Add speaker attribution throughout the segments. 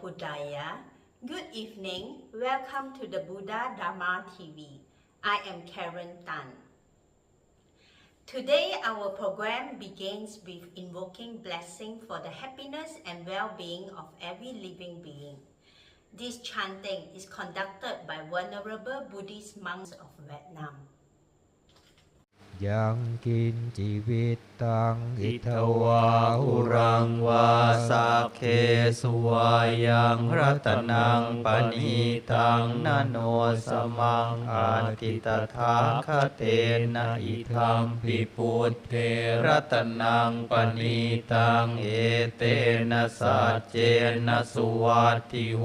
Speaker 1: Buddhaya. Good evening. Welcome to the Buddha Dharma TV. I am Karen Tan. Today our program begins with invoking blessing for the happiness and well-being of every living being. This chanting is conducted by Venerable Buddhist monks of Vietnam.
Speaker 2: ยังกินชีวิตตังอิทวาหุรังวาสักเคสุวายังรัตนังปณิตังนโนสมังอาทิตถาคเตนะอิธัมปิพุทเทรัตนังปณิตังเอเตนะสัจเจนะสุวัตติโห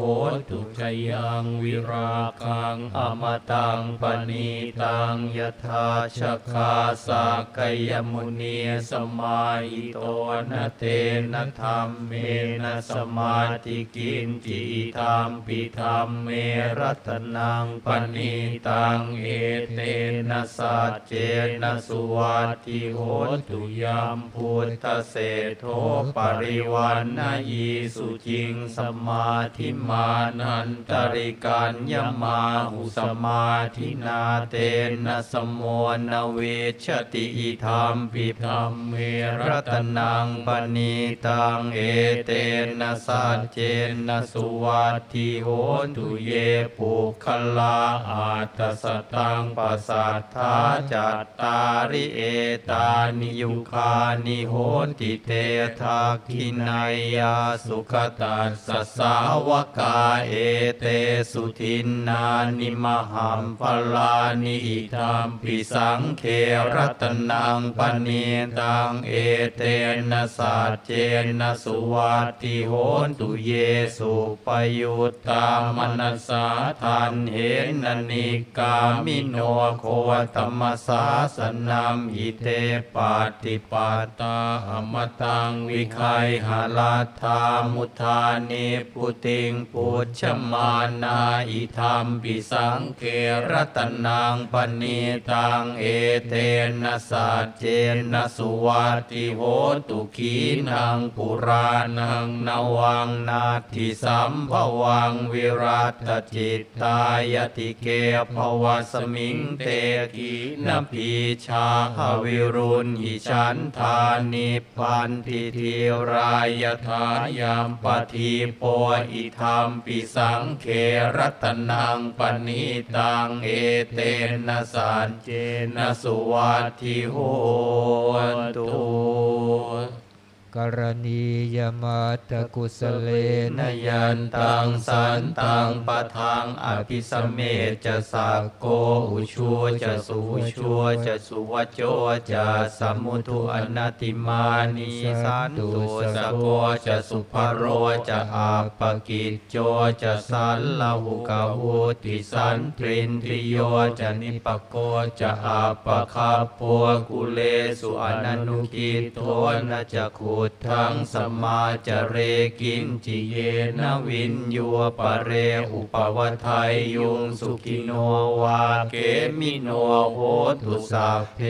Speaker 2: ตุชยังวิราคังอมตังปณิตังยถาชคาสากยมุนีสมาหิโตนะเตนะธรรมเมนะสมาธิกินจิธัมปิธรรมเมรัตนังปณิตังเอเตนะสัจเจนะสุวัตติโหตุยัมพุทธเศโธปริวันนะยีสุจิงสมาธิมานันตริกัญญมาหุสมาธินาเตนะสมโมนะเวชติอิธัมปิธรรมเมรัตนังปณิตังเอเตนะสัจเจนะสุวัตติโหตุเยปุคลาอาตสตังปัสสัทธาจัตตาริเอตานิยุคานิโหติเตทักขินายาสุขตัสสะสาวกาเอเตสุทินนานิมหัมพลานิอิธัมปิสังเครัตนังปณิตังเอเตนะสัจเจนะสุวัตติโหตุเยสุปยุตตามนัสสาทันเหนนิกามิโนโคตมัสสาสนัมหิเตปาติปาตาอมตังวิคัยหาลัทธามุทานิปุติงปุจฉมานาอิธัมปิสังเครัตนังปณิตังเอเตนะสัจเจนะสุวัตติโหตุขีนังปุรานังนวังนาทิสัมภวังวิรัตจิตตายติเกภวสมิงเตกีนพีชาหวิรุณหิฉันธานิพันธิทิรายทายามปฏิโปอิธัมปิสังเครัตนังปณิตังเอเตนะสัจเจนะสุวัตติโหตุกรณียมัตตกุสเลนยันตังสันตังปะทังอภิสเมจะสักโกอุชัวจะสุชัวจะสุวโจจะสัมมุทุอนัตติมานิสันตุสโกจะสุภโรจะอาปกิจโจจะสัลลหุกาหุติสันตรินทริโยจะนิปโกจะอาปะคาปัวกุเลสุอนันุกิโตนะจะขุทังสมาจเรกินจิเยนะวินโยปะเรอุปวัฏไทยยุงสุขิโนวาเกมิโนโหตุสัพเพ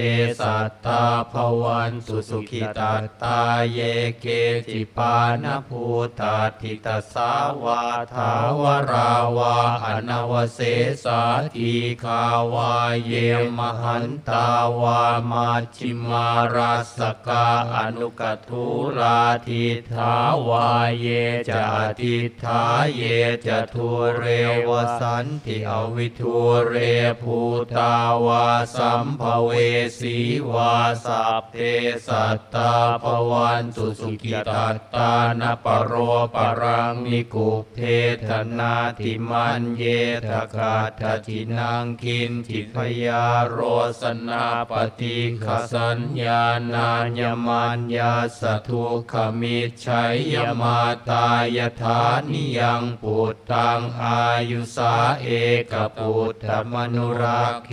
Speaker 2: สัตตาภวันตุสุขิตัตตาเยเกจิปานภูตาทิตสาวาทาวราวาอนาวเสสาทีคาวาเยมหันตาวามาชิมาราสกาอนุกทุราทิธาวาเยจะทิธาเยจะทุเรวสันติอวิทุเรภูตาวาสัมภเวสีวาสัพเพสัตตาภวันตุสุขิตัตตานะปโรปรังนิกุเพทนาติมันเยทกาทจินังคินจิพยาโรสนาปฏิขสัญญาณญมัญญาสทุขมิจฉัยยมาตายฐานิยังปุตตังอายุสาเอกปุตตมนุรักเข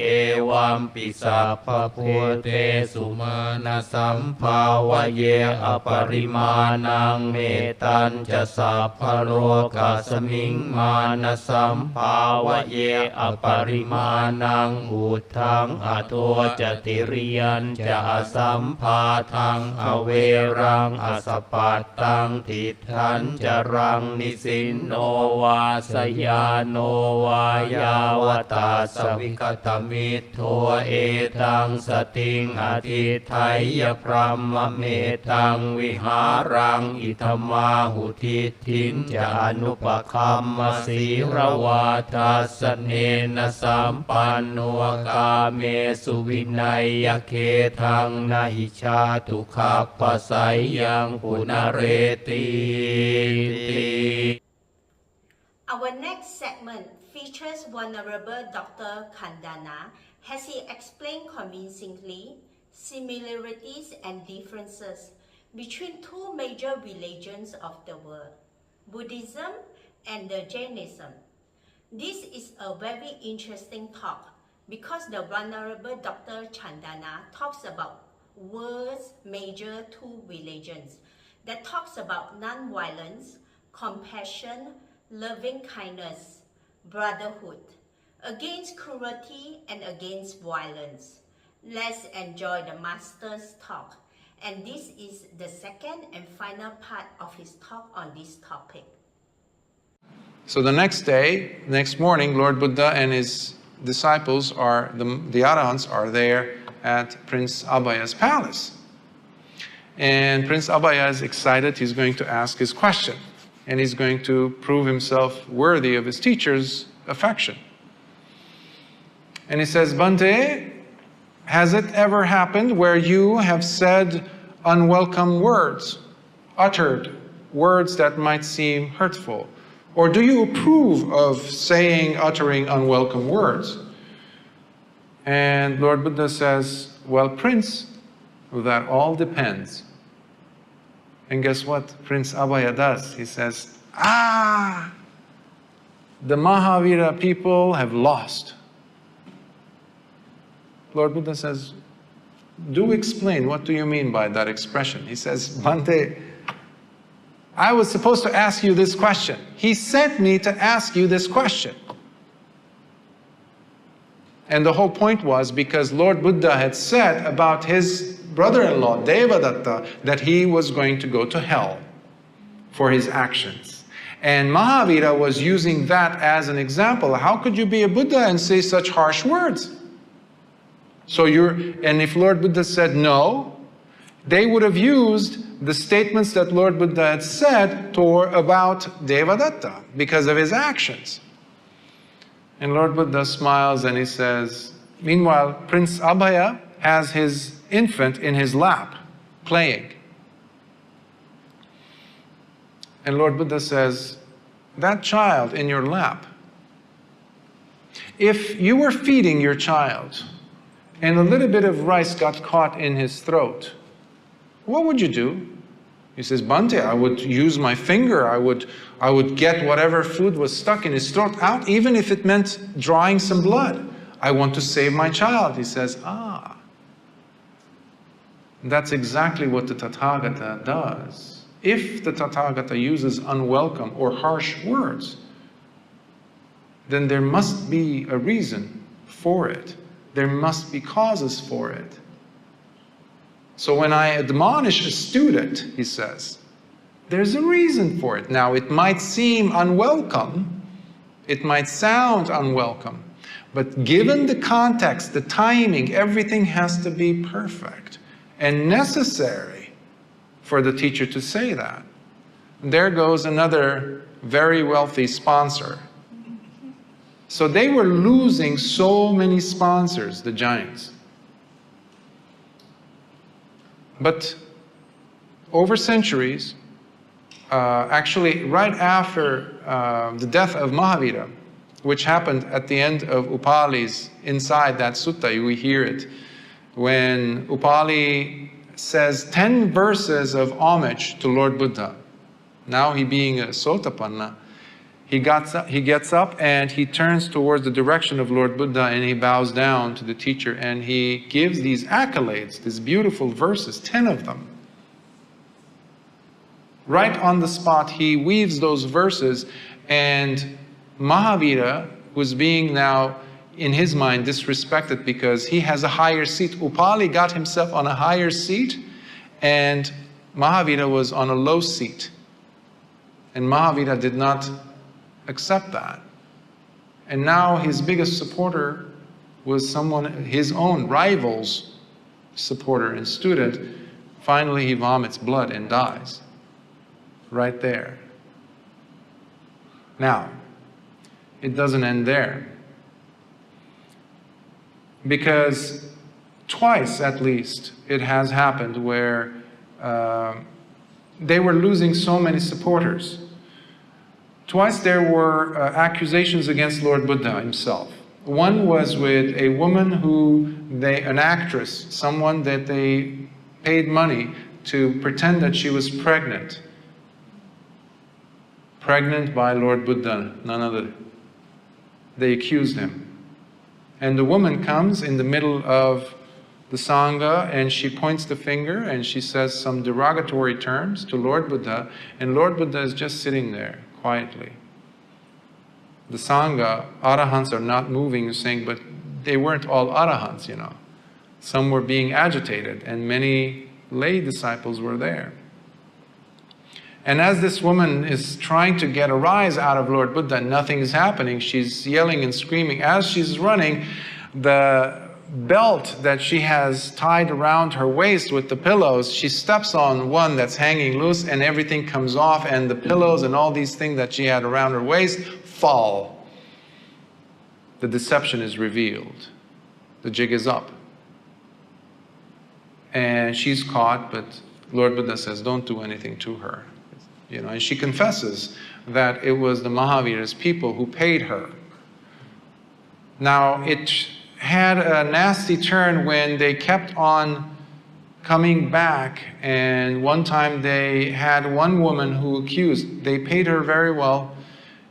Speaker 2: เอวัมปิสัพพพุเตสุมาณสัมภาวะเยอปริมาณังเมตัญจะสัพพโรกัสมิงมาณสัมภาวะเยอปริมาณังอุทังอโทจติริยันจะสัมภาทังอเว รังอสปัตตังทิฏฐันจรังนิสินโนวาสยาโนวายาวตาสวิคตมิโทเอตังสติงอธิไทยพรหมเมตังวิหารังอิธมาหุทิทินจานุปคัมมสีรวาทัสเนนะสัมปันโนกาเมสุวินัยเคทังนาหิชาตุขัปปะไสยังปุณเรติ
Speaker 1: Our next segment features Venerable Dr. Khandana as he explained convincingly similarities and differences between two major religions of the world, Buddhism and the Jainism. This is a very interesting talk because the Venerable Dr. Khandana talks about world's major two religions that talks about non-violence, compassion, loving kindness, brotherhood, against cruelty and against violence. Let's enjoy the Master's talk, and this is the second and final part of his talk on this topic.
Speaker 3: So the next day, next morning, Lord Buddha and his disciples are, the Arahants are there at Prince Abhaya's palace. And Prince Abhaya is excited, he's going to ask his question. And he's going to prove himself worthy of his teacher's affection. And he says, Bhante, has it ever happened where you have said unwelcome words, uttered words that might seem hurtful? Or do you approve of saying, uttering unwelcome words? And Lord Buddha says, well, Prince, that all depends. And guess what Prince Abhaya does? He says, the Mahavira people have lost. Lord Buddha says, do explain, what do you mean by that expression? He says, Bhante, I was supposed to ask you this question. He sent me to ask you this question. And the whole point was because Lord Buddha had said about his brother-in-law, Devadatta, that he was going to go to hell for his actions. And Mahavira was using that as an example. How could you be a Buddha and say such harsh words? And if Lord Buddha said no, they would have used the statements that Lord Buddha had said about Devadatta because of his actions. And Lord Buddha smiles and he says, meanwhile, Prince Abhaya has his infant in his lap, playing. And Lord Buddha says, that child in your lap, if you were feeding your child and a little bit of rice got caught in his throat, what would you do? He says, Bhante, I would use my finger, I would get whatever food was stuck in his throat out, even if it meant drawing some blood. I want to save my child. He says, that's exactly what the Tathagata does. If the Tathagata uses unwelcome or harsh words, then there must be a reason for it. There must be causes for it. So when I admonish a student, he says, there's a reason for it. Now, it might seem unwelcome, it might sound unwelcome, but given the context, the timing, everything has to be perfect and necessary for the teacher to say that. There goes another very wealthy sponsor. So they were losing so many sponsors, the Jains. But over centuries, actually right after the death of Mahavira, which happened at the end of Upali's, inside that sutta, we hear it, when Upali says 10 verses of homage to Lord Buddha. Now he being a Sotapanna, he gets up and he turns towards the direction of Lord Buddha and he bows down to the teacher and he gives these accolades, these beautiful verses, 10 of them. Right on the spot, he weaves those verses, and Mahavira, who's being now, in his mind, disrespected because he has a higher seat. Upali got himself on a higher seat, and Mahavira was on a low seat. And Mahavira did not accept that. And now his biggest supporter was someone, his own rival's supporter and student. Finally, he vomits blood and dies. Right there. Now, it doesn't end there. Because twice at least it has happened where they were losing so many supporters. Twice there were accusations against Lord Buddha himself. One was with a woman an actress, someone that they paid money to pretend that she was pregnant. Pregnant by Lord Buddha, none other. They accused him. And the woman comes in the middle of the Sangha and she points the finger and she says some derogatory terms to Lord Buddha, and Lord Buddha is just sitting there quietly. The Sangha, Arahants are not moving, saying, but they weren't all Arahants, you know. Some were being agitated and many lay disciples were there. And as this woman is trying to get a rise out of Lord Buddha, nothing is happening. She's yelling and screaming. As she's running, the belt that she has tied around her waist with the pillows, she steps on one that's hanging loose and everything comes off, and the pillows and all these things that she had around her waist fall. The deception is revealed. The jig is up. And she's caught, but Lord Buddha says, don't do anything to her. You know, and she confesses that it was the Mahavira's people who paid her. Now, it had a nasty turn when they kept on coming back, and one time they had one woman who accused. They paid her very well,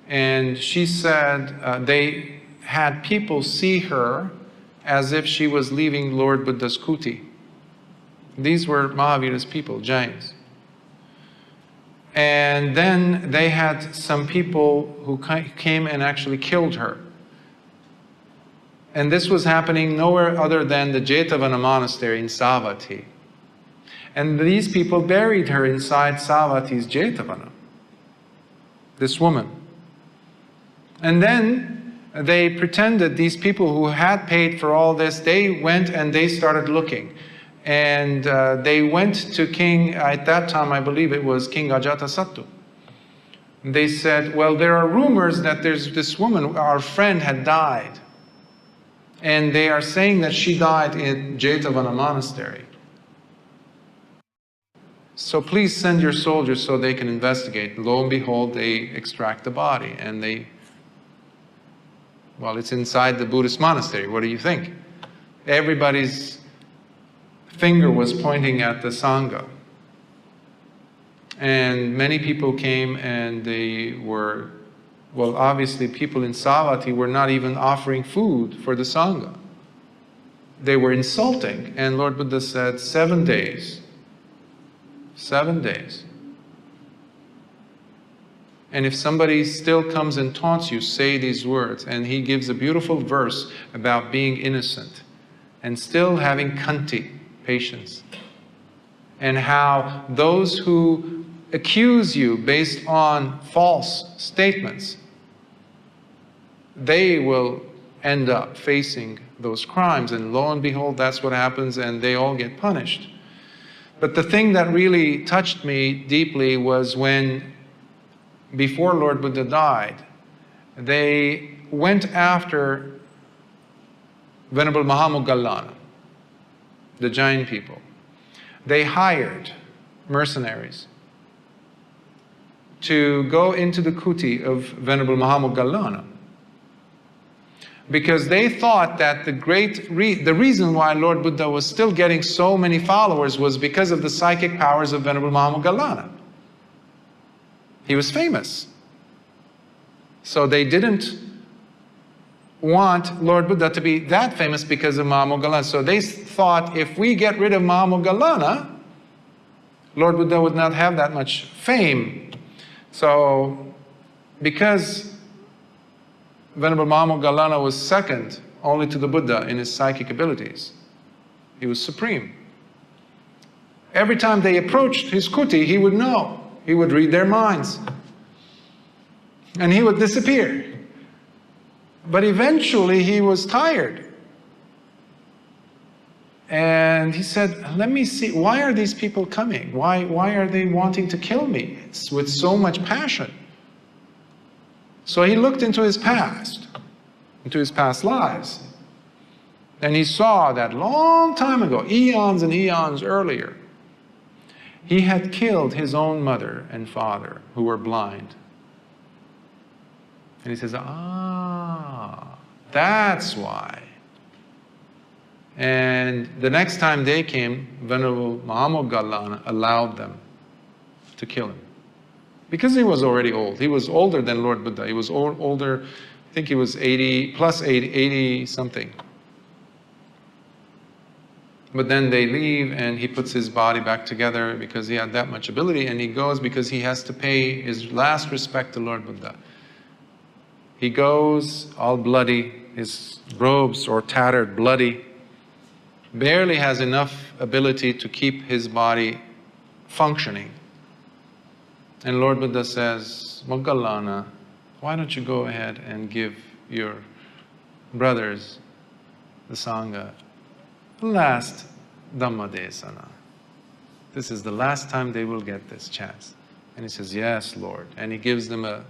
Speaker 3: and she said they had people see her as if she was leaving Lord Buddha's kuti. These were Mahavira's people, Jains. And then they had some people who came and actually killed her. And this was happening nowhere other than the Jetavana monastery in Savatthi. And these people buried her inside Savathi's Jetavana, this woman. And then they pretended, these people who had paid for all this, they went and they started looking. And they went to King, at that time I believe it was King Ajatasattu. They said, well, there are rumors that there's this woman, our friend, had died. And they are saying that she died in Jetavana monastery. So please send your soldiers so they can investigate. Lo and behold, they extract the body and they, well, it's inside the Buddhist monastery. What do you think? Everybody's finger was pointing at the Sangha. And many people came and they were, well, obviously people in Savatthi were not even offering food for the Sangha. They were insulting. And Lord Buddha said, 7 days. 7 days. And if somebody still comes and taunts you, say these words. And he gives a beautiful verse about being innocent and still having khanti, patience. And how those who accuse you based on false statements, they will end up facing those crimes. And lo and behold, that's what happens, and they all get punished. But the thing that really touched me deeply was when, before Lord Buddha died, they went after Venerable Mahamoggalana, the Jain people. They hired mercenaries to go into the kuti of Venerable Mahamoggalana, because they thought that the reason why Lord Buddha was still getting so many followers was because of the psychic powers of Venerable Mahamoggalana. He was famous. So they didn't want Lord Buddha to be that famous because of Mahamoggalana. So they thought, if we get rid of Mahamoggalana, Lord Buddha would not have that much fame. So because Venerable Mahamoggalana was second only to the Buddha in his psychic abilities, he was supreme. Every time they approached his kuti, he would know. He would read their minds. And he would disappear. But eventually he was tired. And he said, let me see, why are these people coming? Why are they wanting to kill me? It's with so much passion. So he looked into his past lives. And he saw that long time ago, eons and eons earlier, he had killed his own mother and father who were blind. And he says, that's why. And the next time they came, Venerable Mahamoggallana allowed them to kill him. Because he was already old. He was older than Lord Buddha. He was older, I think he was 80 something. But then they leave and he puts his body back together because he had that much ability, and he goes because he has to pay his last respect to Lord Buddha. He goes all bloody, his robes are tattered, bloody, barely has enough ability to keep his body functioning. And Lord Buddha says, Moggallana, why don't you go ahead and give your brothers, the Sangha, the last Dhamma Desana. This is the last time they will get this chance. And he says, yes, Lord. And he gives them a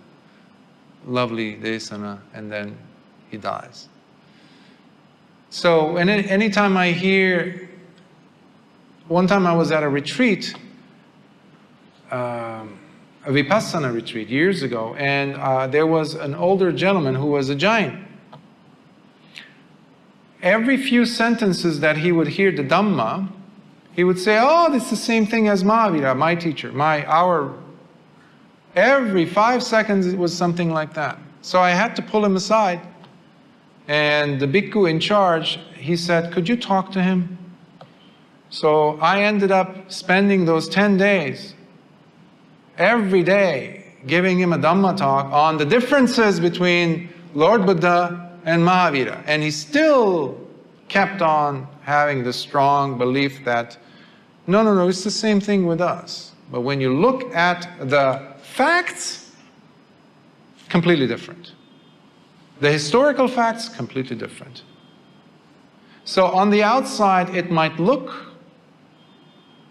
Speaker 3: lovely Desana, and then he dies. So anytime I hear, one time I was at a retreat, a Vipassana retreat years ago, and there was an older gentleman who was a jain. Every few sentences that he would hear the Dhamma, he would say, oh, this is the same thing as Mahavira, my teacher, our. Every 5 seconds it was something like that. So I had to pull him aside. And the bhikkhu in charge, he said, could you talk to him? So I ended up spending those 10 days, every day, giving him a Dhamma talk on the differences between Lord Buddha and Mahavira. And he still kept on having the strong belief that, no, it's the same thing with us. But when you look at the facts, completely different. The historical facts, completely different. So on the outside, it might look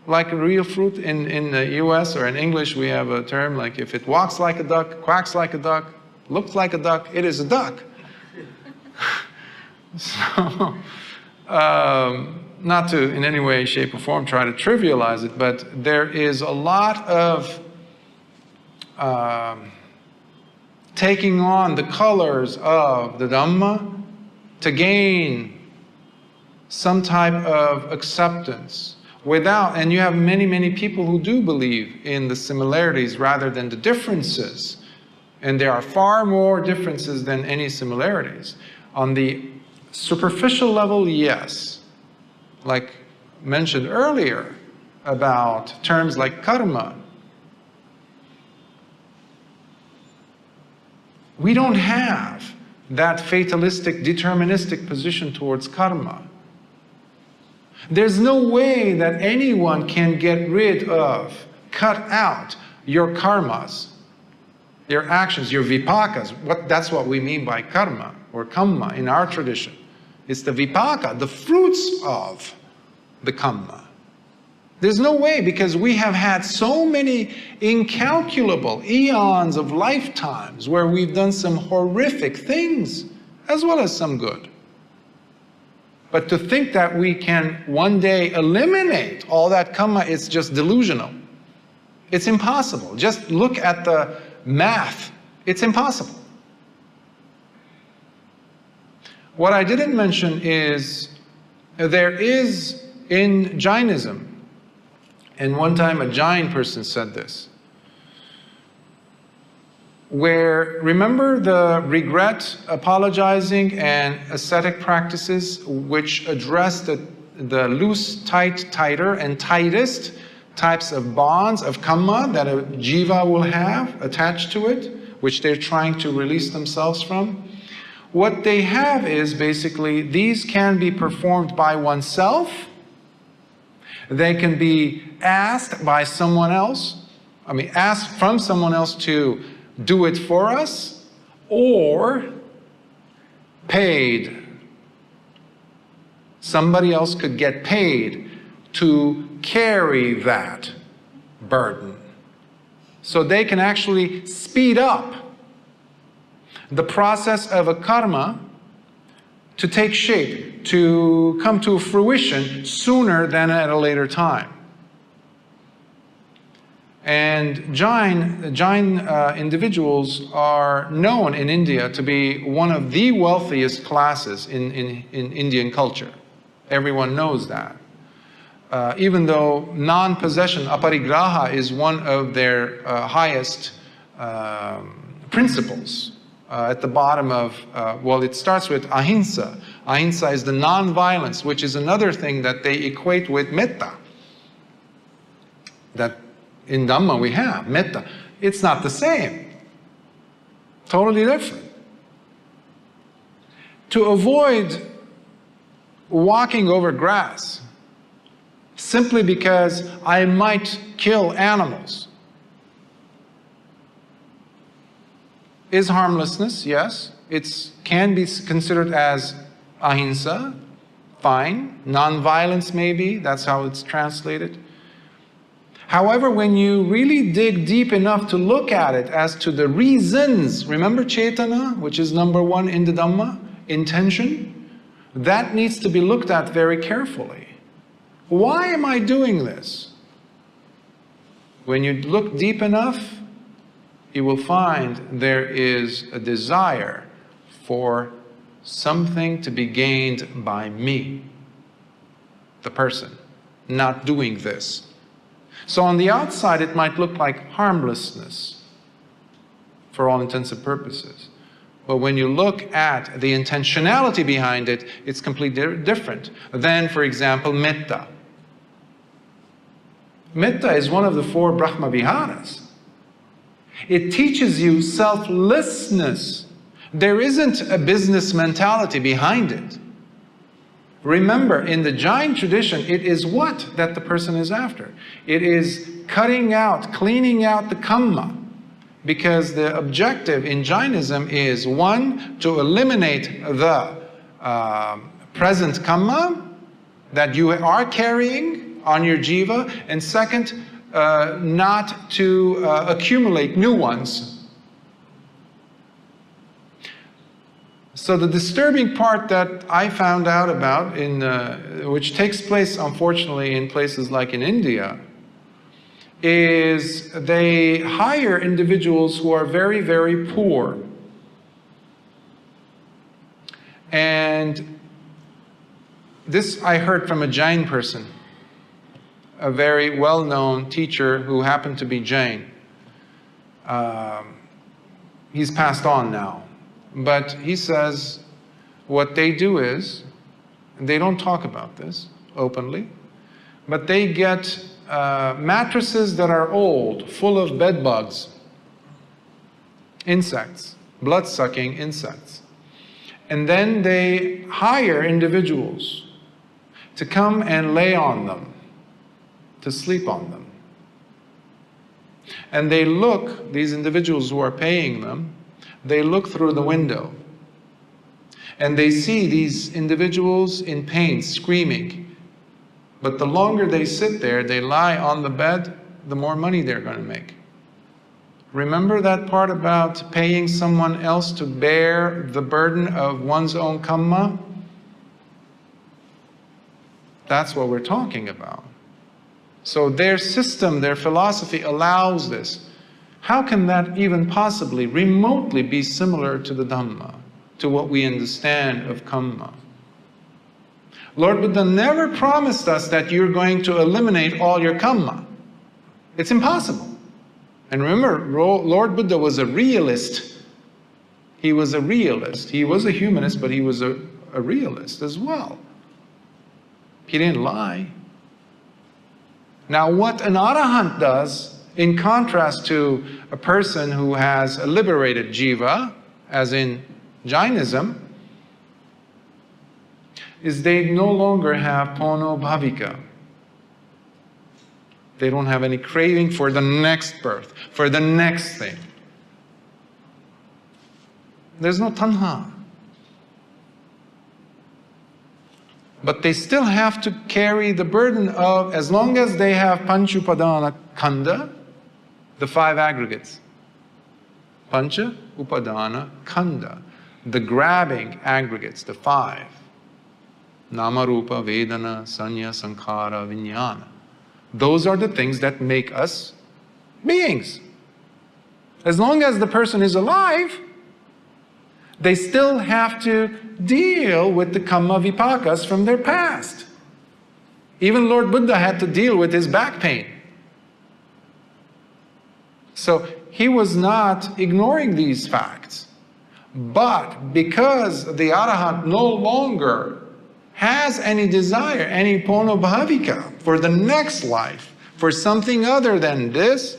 Speaker 3: like a real fruit. In the US or in English, we have a term like, if it walks like a duck, quacks like a duck, looks like a duck, it is a duck. So, not to in any way, shape, or form try to trivialize it, but there is a lot of taking on the colors of the Dhamma to gain some type of acceptance without, and you have many people who do believe in the similarities rather than the differences. And there are far more differences than any similarities. On the superficial level, yes. Like mentioned earlier about terms like karma. We don't have that fatalistic, deterministic position towards karma. There's no way that anyone can get rid of, cut out your karmas, your actions, your vipakas. That's what we mean by karma or kamma in our tradition. It's the vipaka, the fruits of the kamma. There's no way, because we have had so many incalculable eons of lifetimes where we've done some horrific things, as well as some good. But to think that we can one day eliminate all that kamma is just delusional. It's impossible. Just look at the math. It's impossible. What I didn't mention is there is in Jainism, and one time a Jain person said this, where, remember the regret, apologizing, and ascetic practices which address the loose, tight, tighter, and tightest types of bonds of kamma that a jiva will have attached to it, which they're trying to release themselves from. What they have is basically, these can be performed by oneself. They can be asked by someone else, asked from someone else to do it for us, or paid. Somebody else could get paid to carry that burden. So they can actually speed up the process of a karma to take shape, to come to fruition sooner than at a later time. And Jain individuals are known in India to be one of the wealthiest classes in Indian culture. Everyone knows that. Even though non-possession, aparigraha, is one of their highest principles. At the bottom of, well, it starts with ahimsa. Ahimsa is the non-violence, which is another thing that they equate with metta. That in Dhamma we have, metta. It's not the same. Totally different. To avoid walking over grass simply because I might kill animals is harmlessness, yes. It can be considered as ahimsa, fine. Non-violence maybe, that's how it's translated. However, when you really dig deep enough to look at it as to the reasons, remember Cetana, which is number one in the Dhamma, intention, that needs to be looked at very carefully. Why am I doing this? When you look deep enough, you will find there is a desire for something to be gained by me, the person, not doing this. So on the outside, it might look like harmlessness for all intents and purposes. But when you look at the intentionality behind it, it's completely different than, for example, metta. Metta is one of the 4 Brahma Viharas. It teaches you selflessness. There isn't a business mentality behind it. Remember, in the Jain tradition, it is what that the person is after. It is cutting out, cleaning out the kamma. Because the objective in Jainism is, 1, to eliminate the present kamma that you are carrying on your jiva, and second, not to accumulate new ones. So the disturbing part that I found out about, which takes place unfortunately in places like in India, is they hire individuals who are very, very poor. And this I heard from a Jain person, a very well-known teacher who happened to be Jain. He's passed on now. But he says what they do is, they don't talk about this openly, but they get mattresses that are old, full of bed bugs, insects, blood-sucking insects. And then they hire individuals to come and lay on them, to sleep on them. And they look, these individuals who are paying them, they look through the window and they see these individuals in pain, screaming. But the longer they sit there, they lie on the bed, the more money they're going to make. Remember that part about paying someone else to bear the burden of one's own kamma? That's what we're talking about. So their system, their philosophy allows this. How can that even possibly remotely be similar to the Dhamma, to what we understand of kamma? Lord Buddha never promised us that you're going to eliminate all your kamma. It's impossible. And remember, Lord Buddha was a realist. He was a realist. He was a humanist, but he was a realist as well. He didn't lie. Now, what an arahant does, in contrast to a person who has a liberated jiva, as in Jainism, is they no longer have pono bhavika. They don't have any craving for the next birth, for the next thing. There's no tanha. But they still have to carry the burden of, as long as they have Pancha Upadana Khanda, the 5 aggregates. Pancha Upadana Khanda, the grabbing aggregates, the 5. Nama Rupa, Vedana, Sanya, Sankhara, Vijnana. Those are the things that make us beings. As long as the person is alive, they still have to deal with the kamma vipakas from their past. Even Lord Buddha had to deal with his back pain. So he was not ignoring these facts. But because the Arahant no longer has any desire, any pono bhavika for the next life, for something other than this,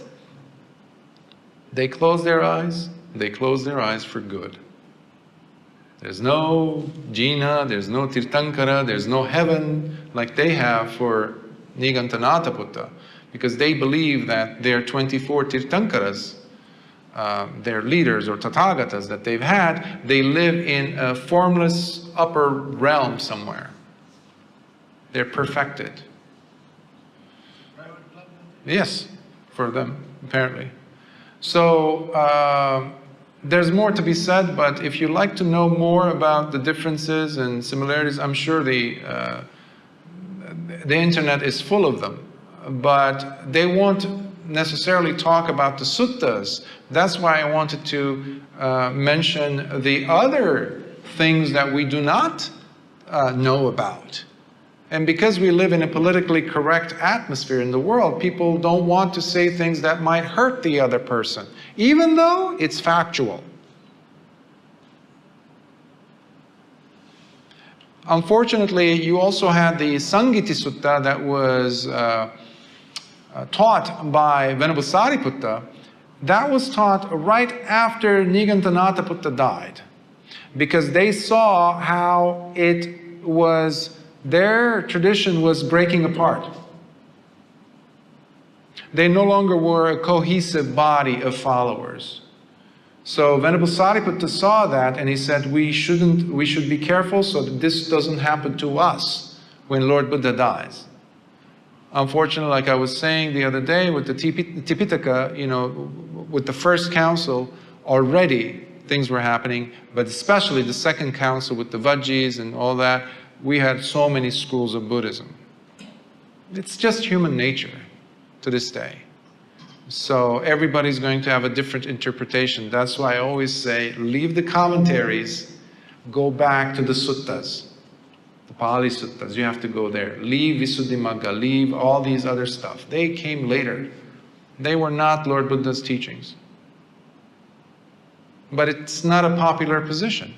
Speaker 3: they close their eyes. They close their eyes for good. There's no Jina, there's no Tirthankara, there's no heaven like they have for Nigantanata Putta, because they believe that their 24 Tirthankaras, their leaders or Tathagatas that they've had, they live in a formless upper realm somewhere. They're perfected. Yes, for them, apparently. So, there's more to be said, but if you'd like to know more about the differences and similarities, I'm sure the internet is full of them. But they won't necessarily talk about the suttas. That's why I wanted to mention the other things that we do not know about. And because we live in a politically correct atmosphere in the world, people don't want to say things that might hurt the other person, even though it's factual. Unfortunately, you also had the Sangiti Sutta that was taught by Venerable Sariputta. That was taught right after Nigantanata Putta died, because they saw how it was, their tradition was breaking apart. They no longer were a cohesive body of followers. So Venerable Sariputta saw that and he said, we should be careful so that this doesn't happen to us when Lord Buddha dies. Unfortunately, like I was saying the other day with the Tipitaka, you know, with the first council, already things were happening, but especially the second council with the Vajjis and all that, we had so many schools of Buddhism. It's just human nature to this day. So everybody's going to have a different interpretation. That's why I always say, leave the commentaries, go back to the suttas, the Pali suttas. You have to go there. Leave Visuddhimagga, leave all these other stuff. They came later. They were not Lord Buddha's teachings. But it's not a popular position.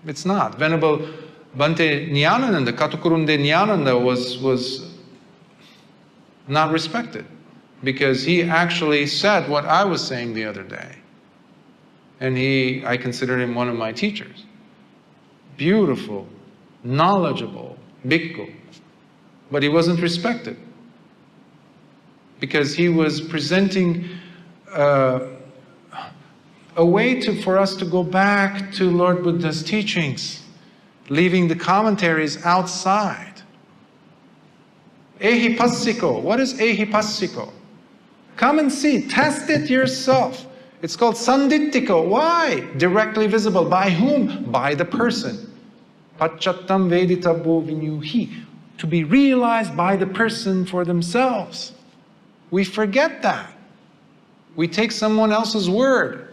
Speaker 3: It's not. Venerable Bhante Nyanananda, Katukurunde Nyananda was not respected, because he actually said what I was saying the other day. And I consider him one of my teachers. Beautiful, knowledgeable, bhikkhu. But he wasn't respected, because he was presenting a way for us to go back to Lord Buddha's teachings, leaving the commentaries outside. Ehipassiko. What is ehipassiko? Come and see, test it yourself. It's called sanditthiko. Why? Directly visible. By whom? By the person. Pacchattam veditabbo vinyuhi. To be realized by the person for themselves. We forget that. We take someone else's word.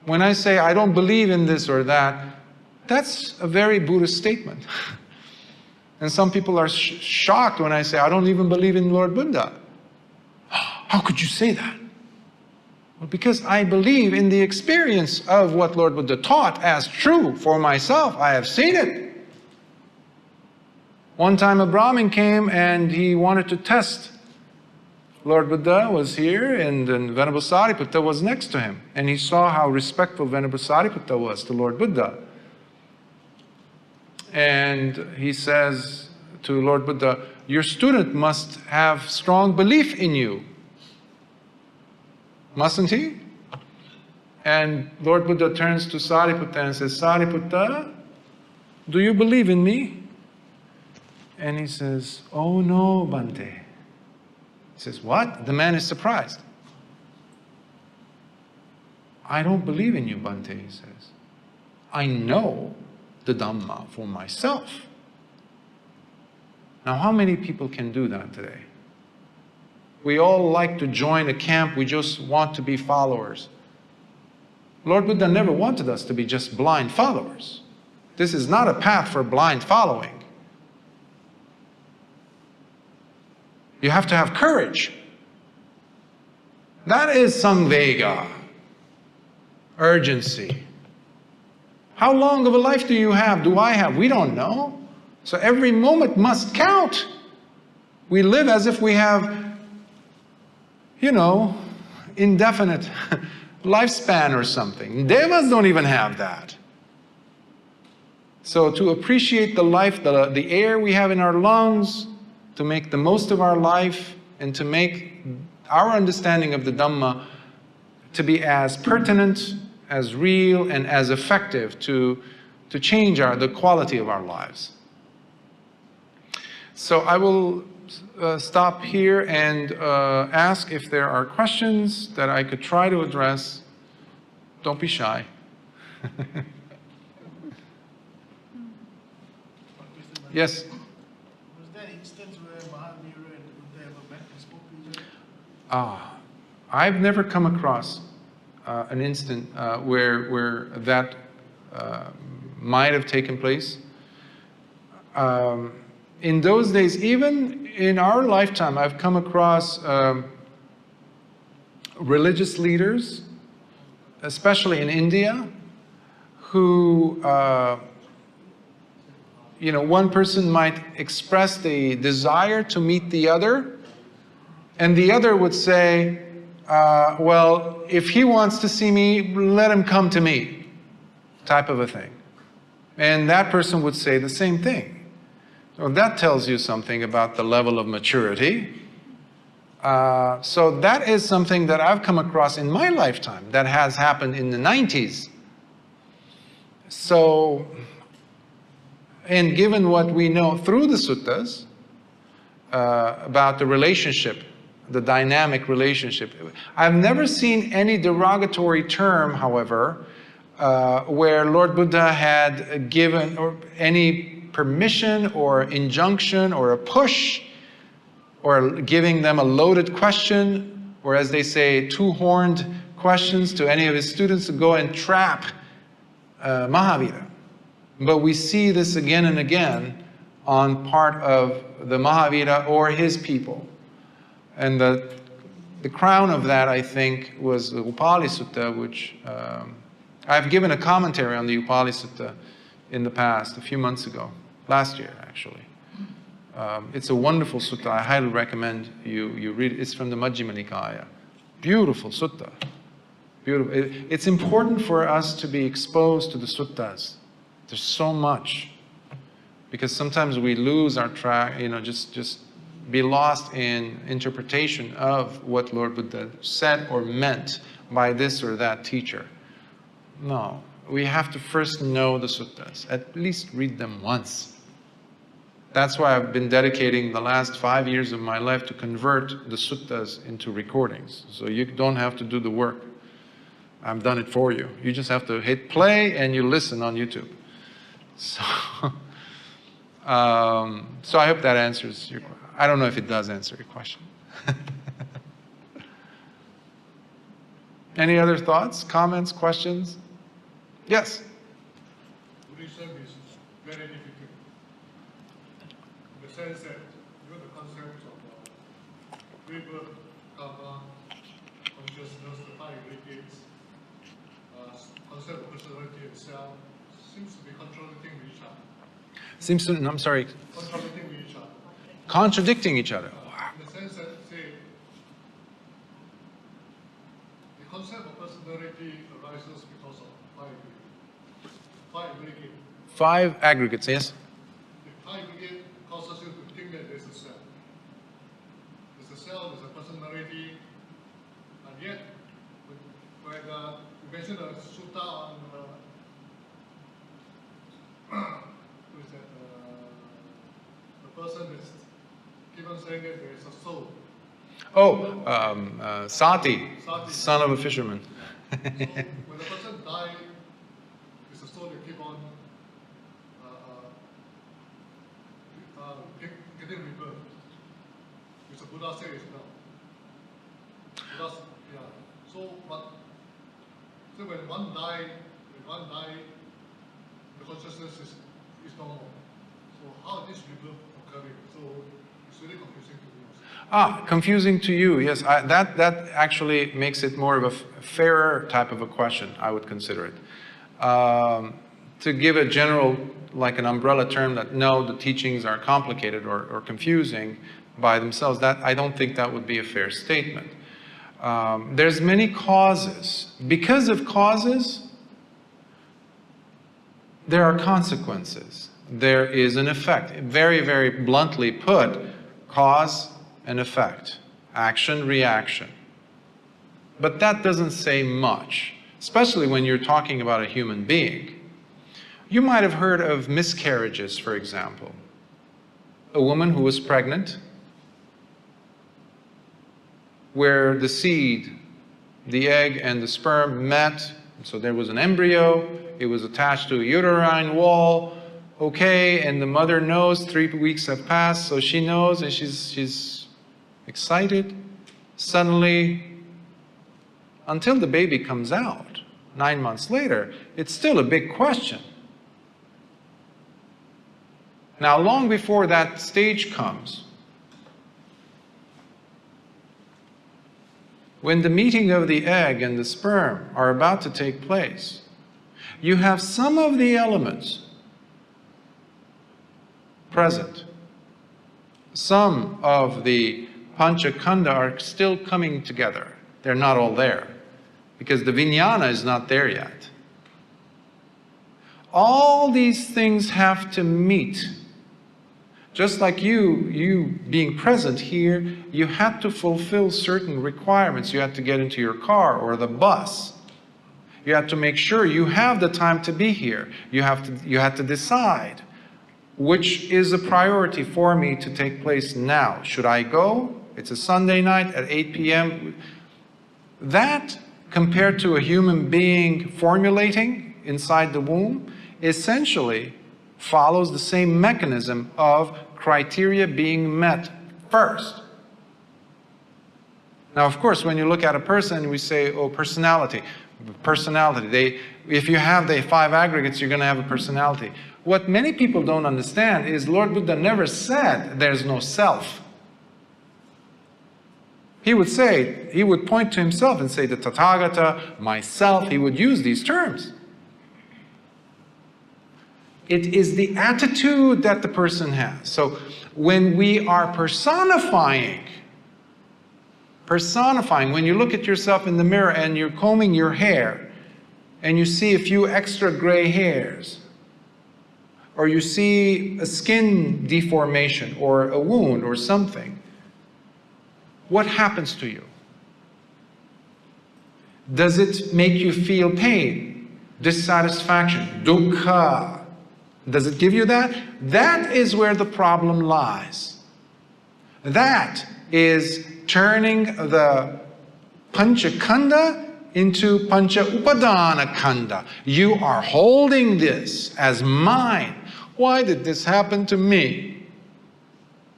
Speaker 3: When I say I don't believe in this or that, that's a very Buddhist statement. And some people are shocked when I say I don't even believe in Lord Buddha. How could you say that? Well, because I believe in the experience of what Lord Buddha taught as true for myself. I have seen it. One time a Brahmin came and he wanted to test. Lord Buddha was here and then Venerable Sariputta was next to him. And he saw how respectful Venerable Sariputta was to Lord Buddha. And he says to Lord Buddha, your student must have strong belief in you. Mustn't he? And Lord Buddha turns to Sariputta and says, Sariputta, do you believe in me? And he says, oh no, Bhante. He says, what? The man is surprised. I don't believe in you, Bhante, he says. I know the Dhamma for myself. Now, how many people can do that today? We all like to join a camp, we just want to be followers. Lord Buddha never wanted us to be just blind followers. This is not a path for blind following. You have to have courage. That is samvega, urgency. How long of a life do you have? Do I have? We don't know. So every moment must count. We live as if we have, indefinite lifespan or something. Devas don't even have that. So to appreciate the life, the air we have in our lungs, to make the most of our life, and to make our understanding of the Dhamma to be as pertinent, as real, and as effective to change the quality of our lives. So I will stop here and ask if there are questions that I could try to address. Don't be shy. Yes?
Speaker 4: Was there an instance where Mahavira and Buddha ever met and spoke to each other?
Speaker 3: I've never come across an instant where that might have taken place. In those days, even in our lifetime, I've come across religious leaders, especially in India, who, one person might express the desire to meet the other, and the other would say, well, if he wants to see me, let him come to me, type of a thing. And that person would say the same thing. So that tells you something about the level of maturity. So that is something that I've come across in my lifetime that has happened in the 90s. So, and given what we know through the suttas about the relationship, the dynamic relationship, I've never seen any derogatory term, however, where Lord Buddha had given or any permission or injunction or a push or giving them a loaded question, or as they say, two-horned questions to any of his students to go and trap Mahavira. But we see this again and again on part of the Mahavira or his people. And the crown of that, I think, was the Upali Sutta, which I've given a commentary on the Upali Sutta in the past, a few months ago, last year actually. It's a wonderful sutta. I highly recommend you read it. It's from the Majjhima Nikaya. Beautiful sutta. Beautiful. It's important for us to be exposed to the suttas. There's so much. Because sometimes we lose our track, just be lost in interpretation of what Lord Buddha said or meant by this or that teacher. No. We have to first know the suttas, at least read them once. That's why I've been dedicating the last 5 years of my life to convert the suttas into recordings. So you don't have to do the work. I've done it for you. You just have to hit play and you listen on YouTube. So, so I hope that answers your question. I don't know if it does answer your question. Any other thoughts, comments, questions? Yes?
Speaker 4: Buddhism is very difficult. In the sense that the concepts of rebirth, karma, consciousness, the five aggregates, concept of personality itself seems to be contradicting each other.
Speaker 3: I'm sorry.
Speaker 4: Contradicting each other.
Speaker 3: Contradicting each other. Wow.
Speaker 4: In the sense that, say, the concept of personality arises because of five aggregates.
Speaker 3: Five aggregates, yes?
Speaker 4: The five aggregates causes you to think that there's a self. There's a self, there's a personality, and yet, when you mentioned the sutta on who is that? The person is keep on saying that there is a soul.
Speaker 3: Oh, Sati, son of a fisherman.
Speaker 4: So when the person dies, it's a soul that keep on getting rebirth. Which the Buddha says now. Buddha, yeah. So when one die, the consciousness is normal. So how is rebirth occurring? So it's really confusing to me.
Speaker 3: Confusing to you, yes. That actually makes it more of a fairer type of a question, I would consider it. To give a general, like an umbrella term that no, the teachings are complicated or confusing by themselves, that I don't think that would be a fair statement. There's many causes. Because of causes, there are consequences. There is an effect. Very, very bluntly put, cause and effect, action, reaction. But that doesn't say much, especially when you're talking about a human being. You might have heard of miscarriages, for example. A woman who was pregnant, where the seed, the egg and the sperm met, so there was an embryo, it was attached to a uterine wall, okay, and the mother knows 3 weeks have passed, so she knows and she's excited. Suddenly, until the baby comes out, 9 months later, it's still a big question. Now, long before that stage comes, when the meeting of the egg and the sperm are about to take place, you have some of the elements present. Some of the Panchakanda are still coming together. They're not all there, because the Vijnana is not there yet. All these things have to meet. Just like you being present here, you had to fulfill certain requirements. You had to get into your car or the bus. You had to make sure you have the time to be here. You had to decide, which is a priority for me to take place now. Should I go? It's a Sunday night at 8 p.m. That, compared to a human being formulating inside the womb, essentially follows the same mechanism of criteria being met first. Now, of course, when you look at a person, we say, oh, personality. If you have the 5 aggregates, you're going to have a personality. What many people don't understand is Lord Buddha never said there's no self. He would point to himself and say, the Tathagata, myself, he would use these terms. It is the attitude that the person has. So when we are personifying, when you look at yourself in the mirror and you're combing your hair and you see a few extra gray hairs, or you see a skin deformation or a wound or something, what happens to you? Does it make you feel pain, dissatisfaction, dukkha? Does it give you that? That is where the problem lies. That is turning the Panchakanda into Pancha Upadana Kanda. You are holding this as mine. Why did this happen to me?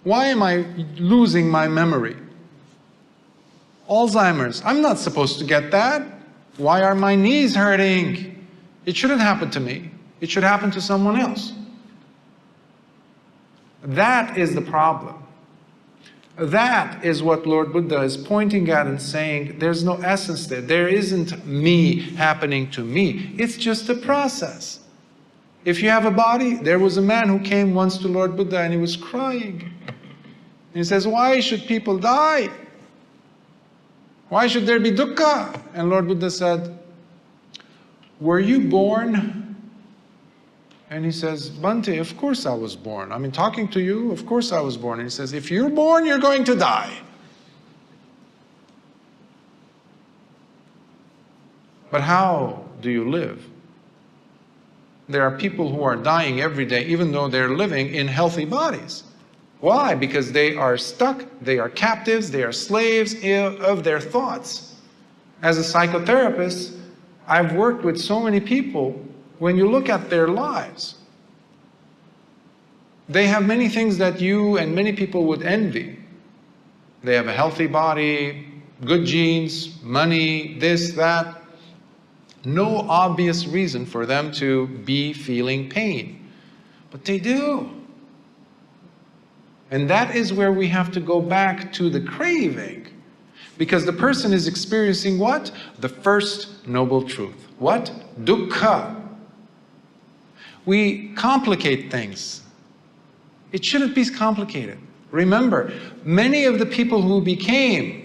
Speaker 3: Why am I losing my memory? Alzheimer's. I'm not supposed to get that. Why are my knees hurting? It shouldn't happen to me. It should happen to someone else. That is the problem. That is what Lord Buddha is pointing at and saying, there's no essence there. There isn't me happening to me. It's just a process. If you have a body, there was a man who came once to Lord Buddha and he was crying. And he says, why should people die? Why should there be dukkha? And Lord Buddha said, were you born And he says, Bhante, of course I was born. I mean, talking to you, of course I was born. And he says, if you're born, you're going to die. But how do you live? There are people who are dying every day, even though they're living in healthy bodies. Why? Because they are stuck, they are captives, they are slaves of their thoughts. As a psychotherapist, I've worked with so many people. When you look at their lives, they have many things that you and many people would envy. They have a healthy body, good genes, money, this, that. No obvious reason for them to be feeling pain. But they do. And that is where we have to go back to the craving. Because the person is experiencing what? The first noble truth. What? Dukkha. We complicate things. It shouldn't be complicated. Remember, many of the people who became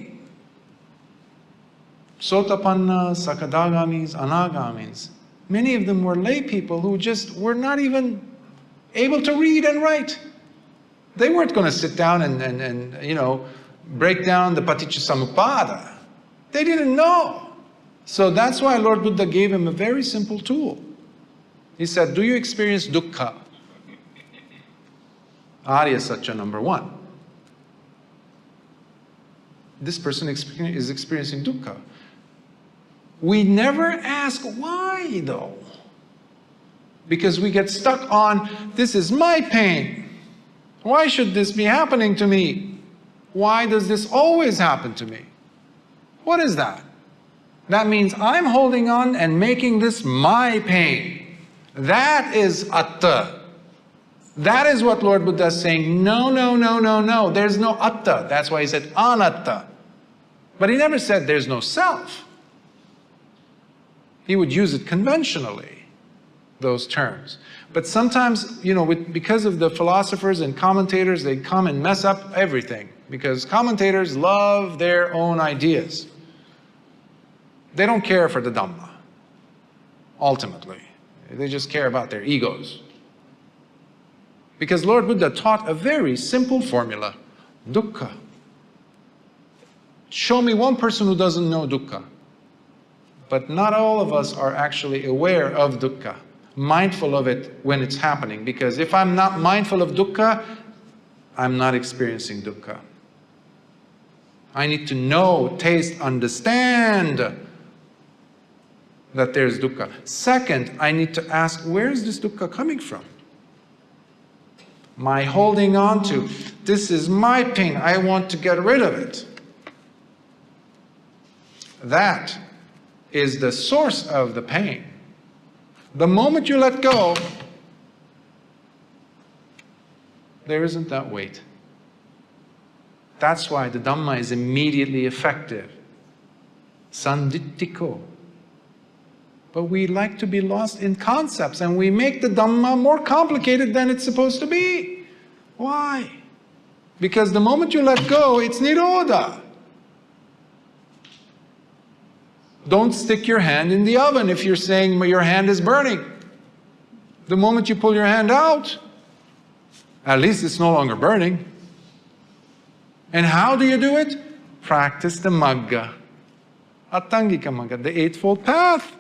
Speaker 3: Sotapanna, Sakadagamis, Anagamis, many of them were lay people who just were not even able to read and write. They weren't going to sit down and you know, break down the Paticcasamuppada. They didn't know. So that's why Lord Buddha gave him a very simple tool. He said, do you experience dukkha? Arya Satya number 1. This person is experiencing dukkha. We never ask why though. Because we get stuck on, this is my pain. Why should this be happening to me? Why does this always happen to me? What is that? That means I'm holding on and making this my pain. That is atta. That is what Lord Buddha is saying. No, no, no, no, no. There's no atta. That's why he said anatta. But he never said there's no self. He would use it conventionally, those terms. But sometimes, you know, because of the philosophers and commentators, they come and mess up everything. Because commentators love their own ideas. They don't care for the Dhamma, ultimately. They just care about their egos. Because Lord Buddha taught a very simple formula, dukkha. Show me one person who doesn't know dukkha. But not all of us are actually aware of dukkha, mindful of it when it's happening. Because if I'm not mindful of dukkha, I'm not experiencing dukkha. I need to know, taste, understand that there's dukkha. Second, I need to ask, where is this dukkha coming from? My holding on to, this is my pain, I want to get rid of it. That is the source of the pain. The moment you let go, there isn't that weight. That's why the Dhamma is immediately effective. Sanditthiko. But we like to be lost in concepts and we make the Dhamma more complicated than it's supposed to be. Why? Because the moment you let go, it's Nirodha. Don't stick your hand in the oven if you're saying your hand is burning. The moment you pull your hand out, at least it's no longer burning. And how do you do it? Practice the Magga. Attangika Magga, the Eightfold Path.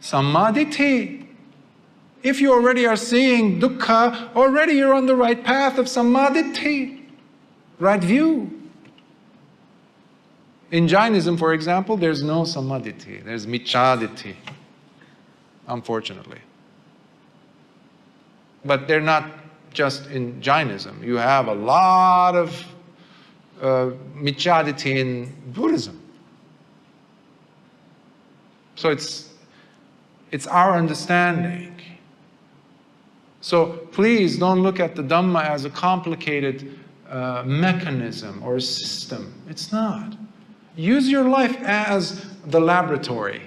Speaker 3: Sammaditthi. If you already are seeing dukkha, already you're on the right path of sammaditthi, right view. In Jainism, for example, there's no sammaditthi, there's micchaditthi, unfortunately. But they're not just in Jainism. You have a lot of micchaditthi in Buddhism. So it's our understanding. So please don't look at the Dhamma as a complicated mechanism or a system. It's not. Use your life as the laboratory.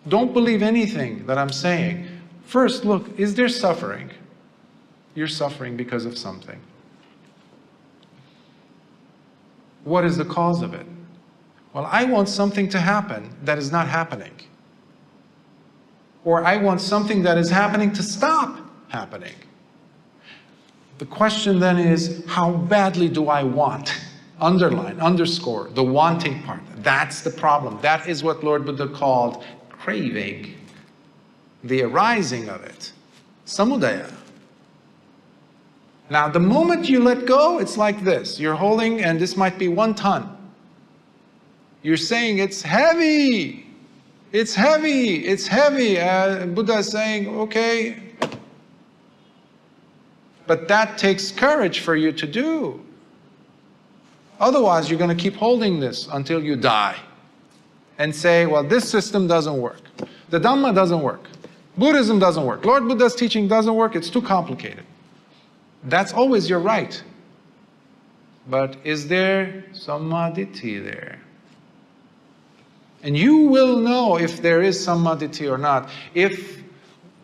Speaker 3: Don't believe anything that I'm saying. First, look, is there suffering? You're suffering because of something. What is the cause of it? Well, I want something to happen that is not happening. Or I want something that is happening to stop. happening. The question then is, how badly do I want? Underline, underscore, the wanting part. That's the problem. That is what Lord Buddha called craving, the arising of it, samudaya. Now, the moment you let go, it's like this. You're holding, and this might be 1 ton. You're saying, it's heavy, it's heavy, it's heavy. Buddha is saying, okay. But that takes courage for you to do. Otherwise, you're going to keep holding this until you die and say, well, this system doesn't work. The Dhamma doesn't work. Buddhism doesn't work. Lord Buddha's teaching doesn't work. It's too complicated. That's always your right. But is there sammaditthi there? And you will know if there is sammaditthi or not. If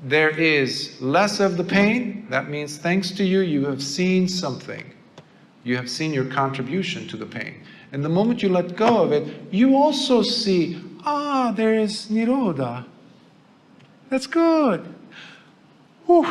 Speaker 3: there is less of the pain, that means thanks to you, you have seen something. You have seen your contribution to the pain. And the moment you let go of it, you also see, there is nirodha. That's good. Whew.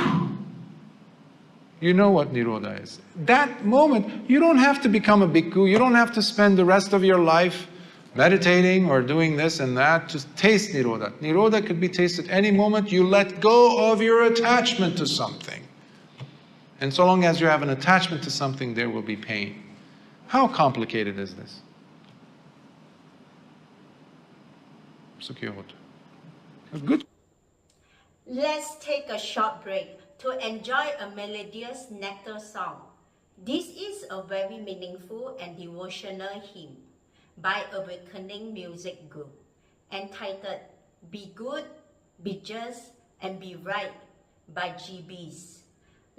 Speaker 3: You know what nirodha is. That moment, you don't have to become a bhikkhu. You don't have to spend the rest of your life meditating or doing this and that to taste nirodha. Nirodha could be tasted any moment you let go of your attachment to something. And so long as you have an attachment to something, there will be pain. How complicated is this? Good.
Speaker 1: Let's take a short break to enjoy a melodious nectar song. This is a very meaningful and devotional hymn by Awakening Music Group entitled Be Good, Be Just, and Be Right by GBs.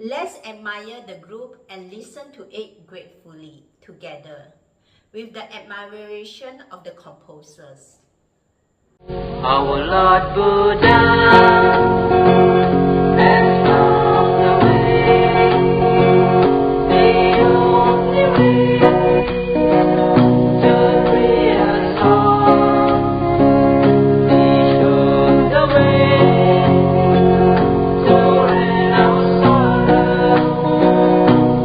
Speaker 1: Let's admire the group and listen to it gratefully together with the admiration of the composers.
Speaker 2: Our Lord Buddha has found the way, the only way to free us all. He showed the way to end our sorrow,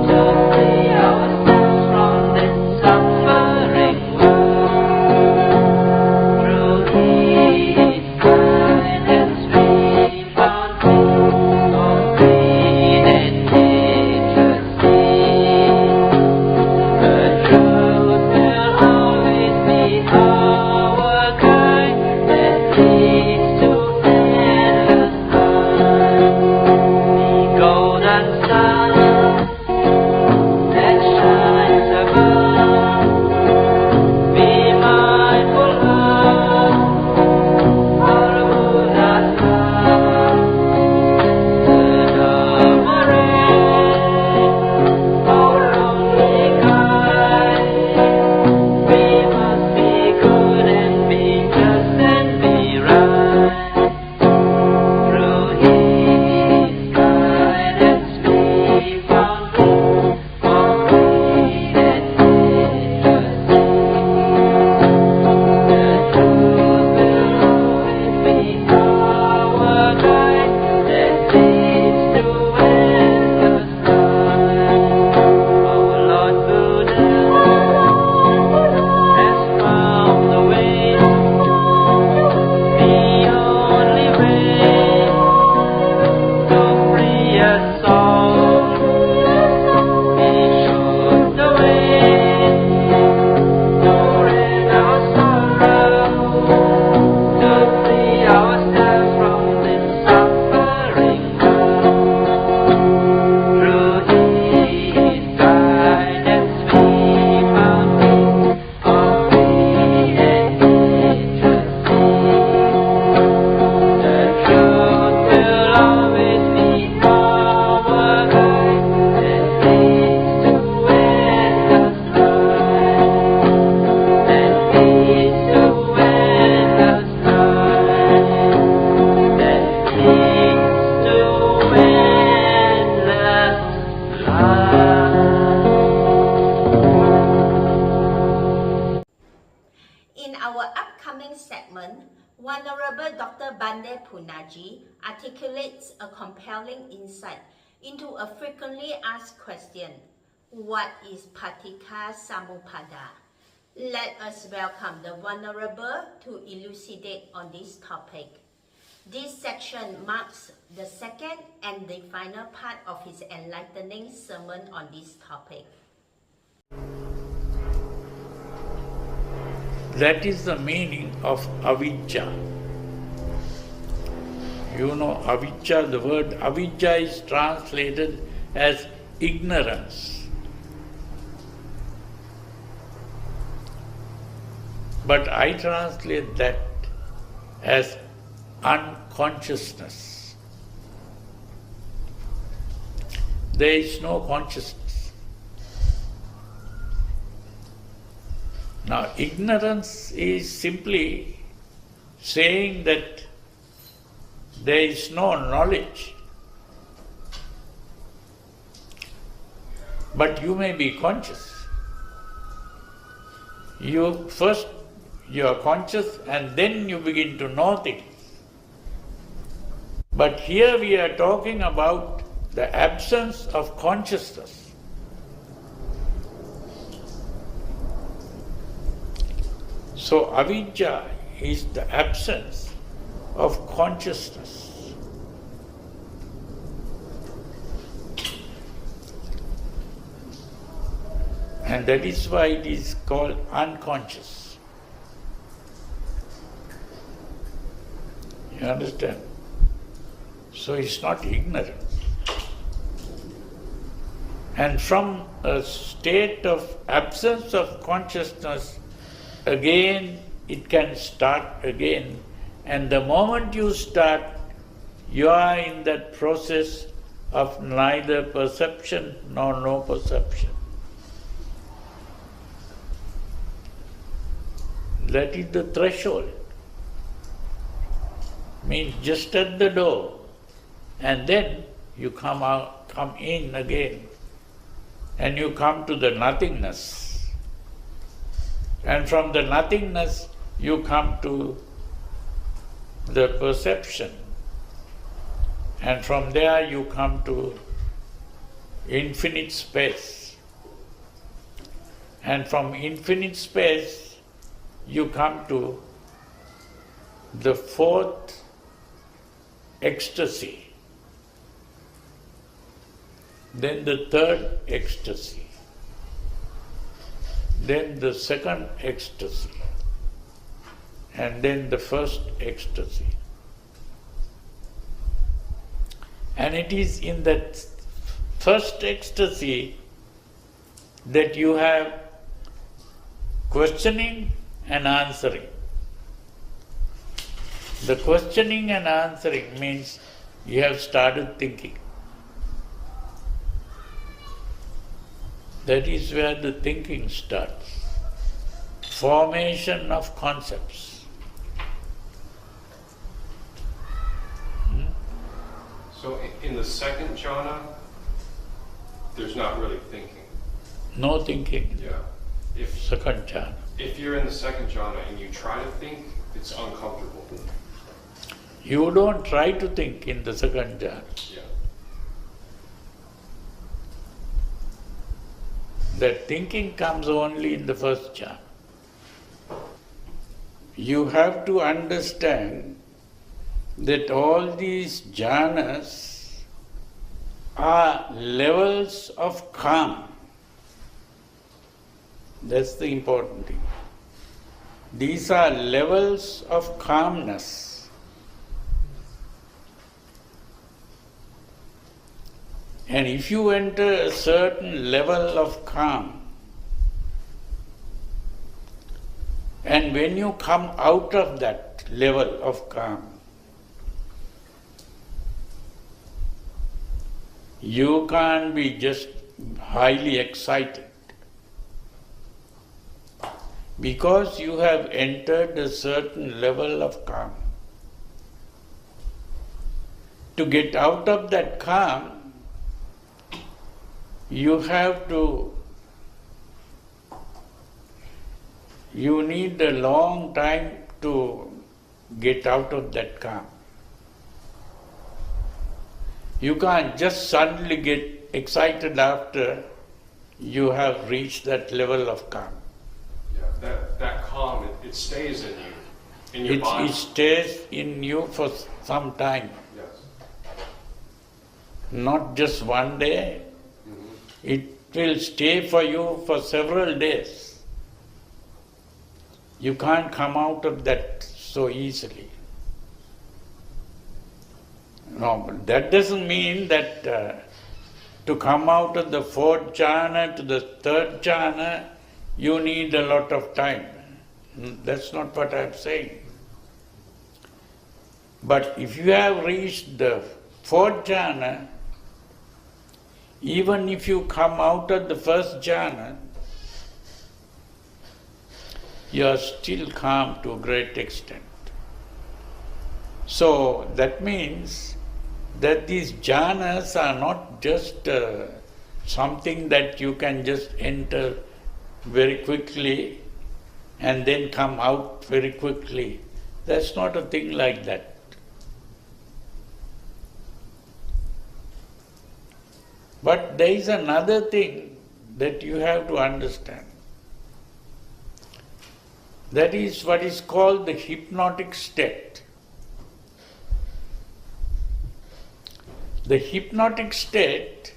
Speaker 2: to free ourselves from this suffering world. Through His guidance we
Speaker 1: session, Venerable Dr. Bande Punaji articulates a compelling insight into a frequently asked question: what is Paticca Samuppada? Let us welcome the Venerable to elucidate on this topic. This section marks the second and the final part of his enlightening sermon on this topic.
Speaker 5: That is the meaning of avijja. You know, avijja, the word avijja is translated as ignorance. But I translate that as unconsciousness. There is no consciousness. Now, ignorance is simply saying that there is no knowledge. But you may be conscious. You are conscious and then you begin to know things. But here we are talking about the absence of consciousness. So avijja is the absence of consciousness. And that is why it is called unconscious. You understand? So it's not ignorant. And from a state of absence of consciousness, again it can start again. And the moment you start, you are in that process of neither perception nor no perception. That is the threshold. Means just at the door, and then you come in again, and you come to the nothingness. And from the nothingness, you come to the perception. And from there, you come to infinite space. And from infinite space, you come to the fourth ecstasy, then the third ecstasy, then the second ecstasy, and then the first ecstasy. And it is in that first ecstasy that you have questioning and answering. The questioning and answering means you have started thinking. That is where the thinking starts. Formation of concepts.
Speaker 6: So in the second jhana, there's not really thinking.
Speaker 5: No thinking.
Speaker 6: Yeah.
Speaker 5: Second jhana.
Speaker 6: If you're in the second jhana and you try to think, it's uncomfortable.
Speaker 5: You don't try to think in the second jhana.
Speaker 6: Yeah.
Speaker 5: That thinking comes only in the first jhana. You have to understand that all these jhanas are levels of calm. That's the important thing. These are levels of calmness. And if you enter a certain level of calm, and when you come out of that level of calm, you can't be just highly excited. Because you have entered a certain level of calm. To get out of that calm, you need a long time to get out of that calm. You can't just suddenly get excited after you have reached that level of calm.
Speaker 6: Yeah, that calm, it stays in your body.
Speaker 5: It stays in you for some time.
Speaker 6: Yes.
Speaker 5: Not just one day. It will stay for you for several days. You can't come out of that so easily. No, but that doesn't mean that to come out of the fourth jhana to the third jhana, you need a lot of time. That's not what I'm saying. But if you have reached the fourth jhana, even if you come out of the first jhana, you are still calm to a great extent. So that means that these jhanas are not just something that you can just enter very quickly and then come out very quickly. That's not a thing like that. But there is another thing that you have to understand. That is what is called the hypnotic state. The hypnotic state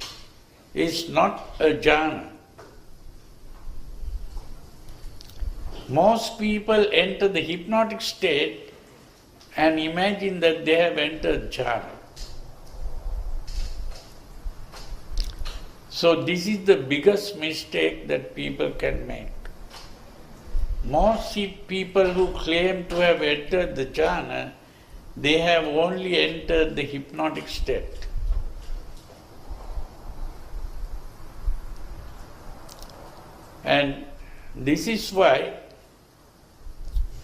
Speaker 5: is not a jhana. Most people enter the hypnotic state and imagine that they have entered jhana. So this is the biggest mistake that people can make. Most people who claim to have entered the jhana, they have only entered the hypnotic state. And this is why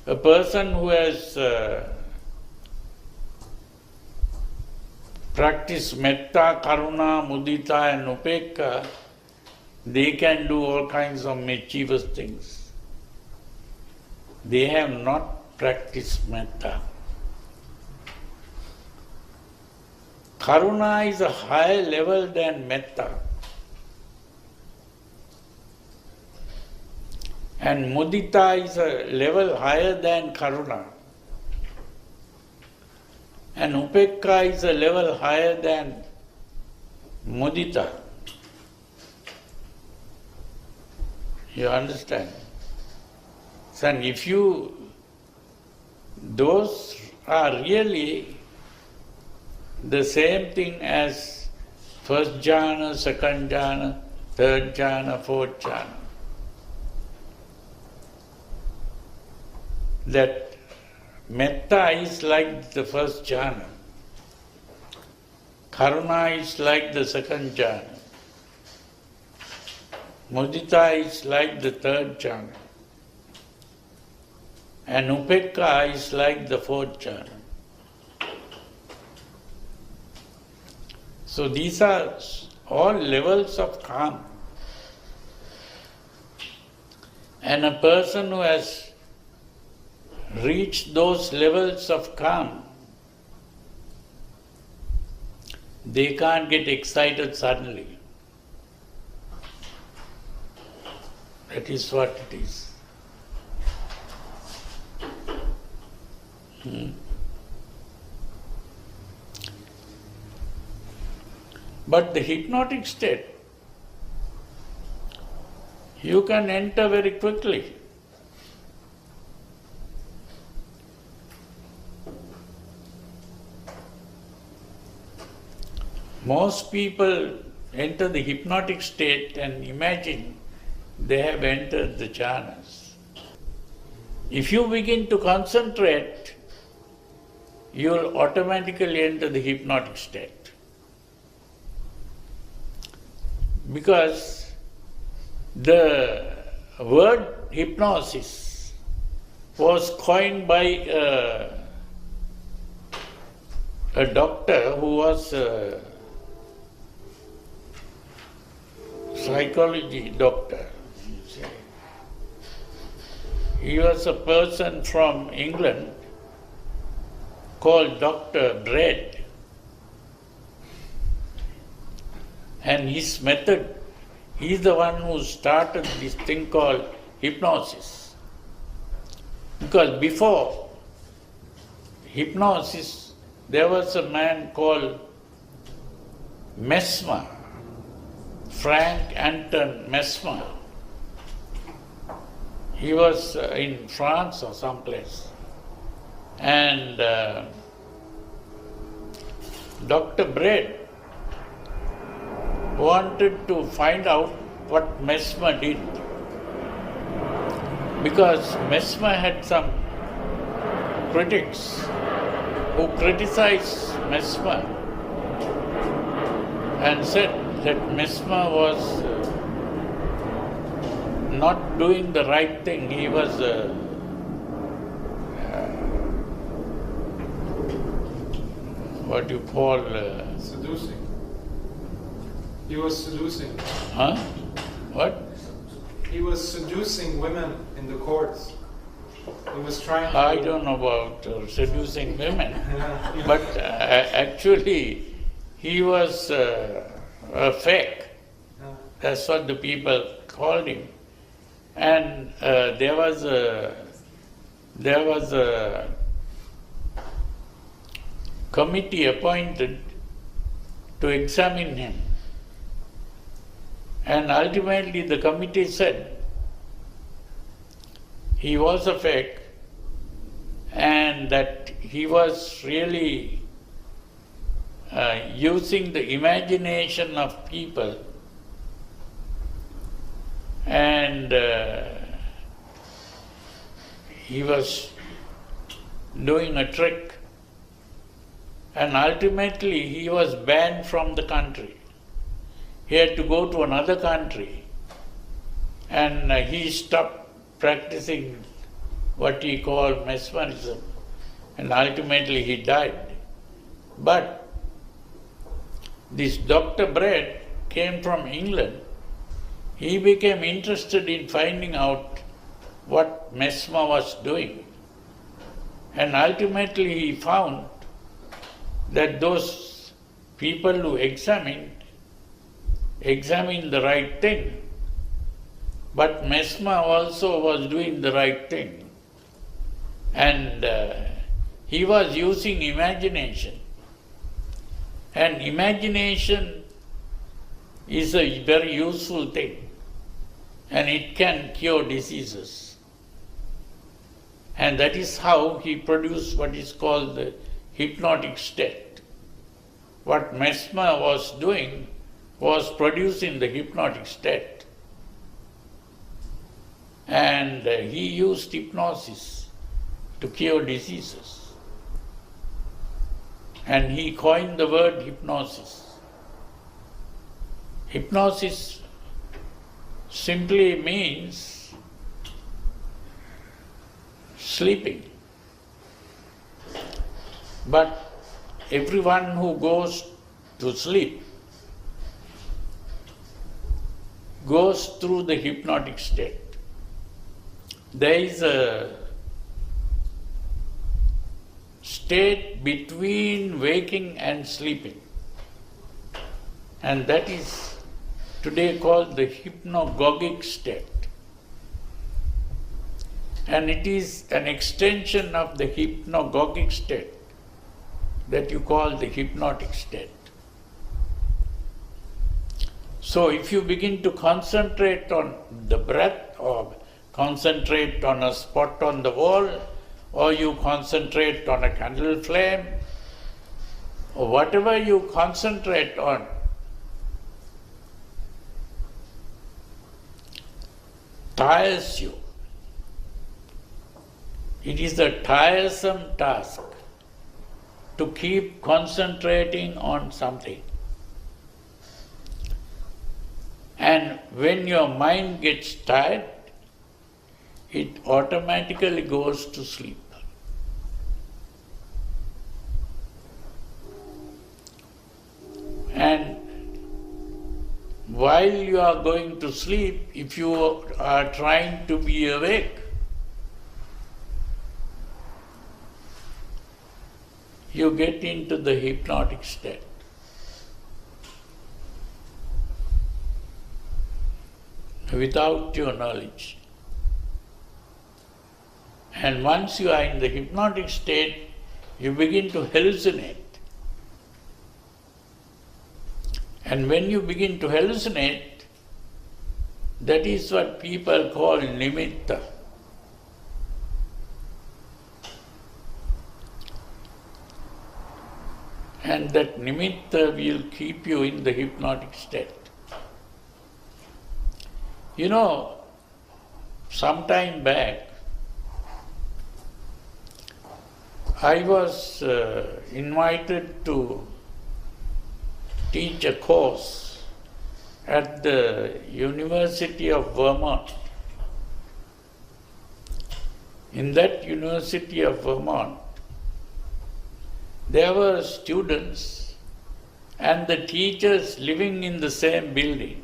Speaker 5: a person who has practiced metta, karuna, mudita and upekkha, they can do all kinds of mischievous things. They have not practiced metta. Karuna is a higher level than metta. And mudita is a level higher than karuna. And upekkha is a level higher than mudita. You understand? So if those are really the same thing as first jhana, second jhana, third jhana, fourth jhana. That metta is like the first jhana, karuna is like the second jhana, mudita is like the third jhana, and upekkha is like the fourth jhana. So these are all levels of calm. And a person who has reached those levels of calm, they can't get excited suddenly. That is what it is. But the hypnotic state, you can enter very quickly. Most people enter the hypnotic state and imagine they have entered the jhanas. If you begin to concentrate, you will automatically enter the hypnotic state. Because the word hypnosis was coined by a doctor who was a psychology doctor. He was a person from England called Dr. Bread. And his method, he is the one who started this thing called hypnosis. Because before hypnosis, there was a man called Mesmer, Frank Anton Mesmer. He was in France or someplace. And Dr. Bread wanted to find out what Mesmer did. Because Mesmer had some critics who criticized Mesmer and said that Mesmer was not doing the right thing. He was what you call
Speaker 3: Seducing. He was seducing.
Speaker 5: huh? What?
Speaker 3: He was seducing women in the courts. He was trying to...
Speaker 5: I don't know about seducing women, but actually he was a fake. That's what the people called him. And there was a committee appointed to examine him. And ultimately the committee said he was a fake and that he was really using the imagination of people and he was doing a trick, and ultimately he was banned from the country. He had to go to another country, and he stopped practicing what he called mesmerism, and ultimately he died. But this Dr. Bread came from England. He became interested in finding out what Mesmer was doing. And ultimately he found that those people who examined the right thing. But Mesmer also was doing the right thing. And he was using imagination. And imagination is a very useful thing. And it can cure diseases. And that is how he produced what is called the hypnotic state. What Mesmer was doing was producing the hypnotic state. And he used hypnosis to cure diseases. And he coined the word hypnosis. Hypnosis simply means sleeping. But everyone who goes to sleep goes through the hypnotic state. There is a state between waking and sleeping, and that is today called the hypnagogic state. And it is an extension of the hypnagogic state that you call the hypnotic state. So if you begin to concentrate on the breath or concentrate on a spot on the wall, or you concentrate on a candle flame, or whatever you concentrate on, tires you. It is a tiresome task to keep concentrating on something. And when your mind gets tired, it automatically goes to sleep. And while you are going to sleep, if you are trying to be awake, you get into the hypnotic state. Without your knowledge. And once you are in the hypnotic state, you begin to hallucinate. And when you begin to hallucinate, that is what people call nimitta. And that nimitta will keep you in the hypnotic state. You know, some time back, I was invited to teach a course at the University of Vermont. In that University of Vermont, there were students and the teachers living in the same building.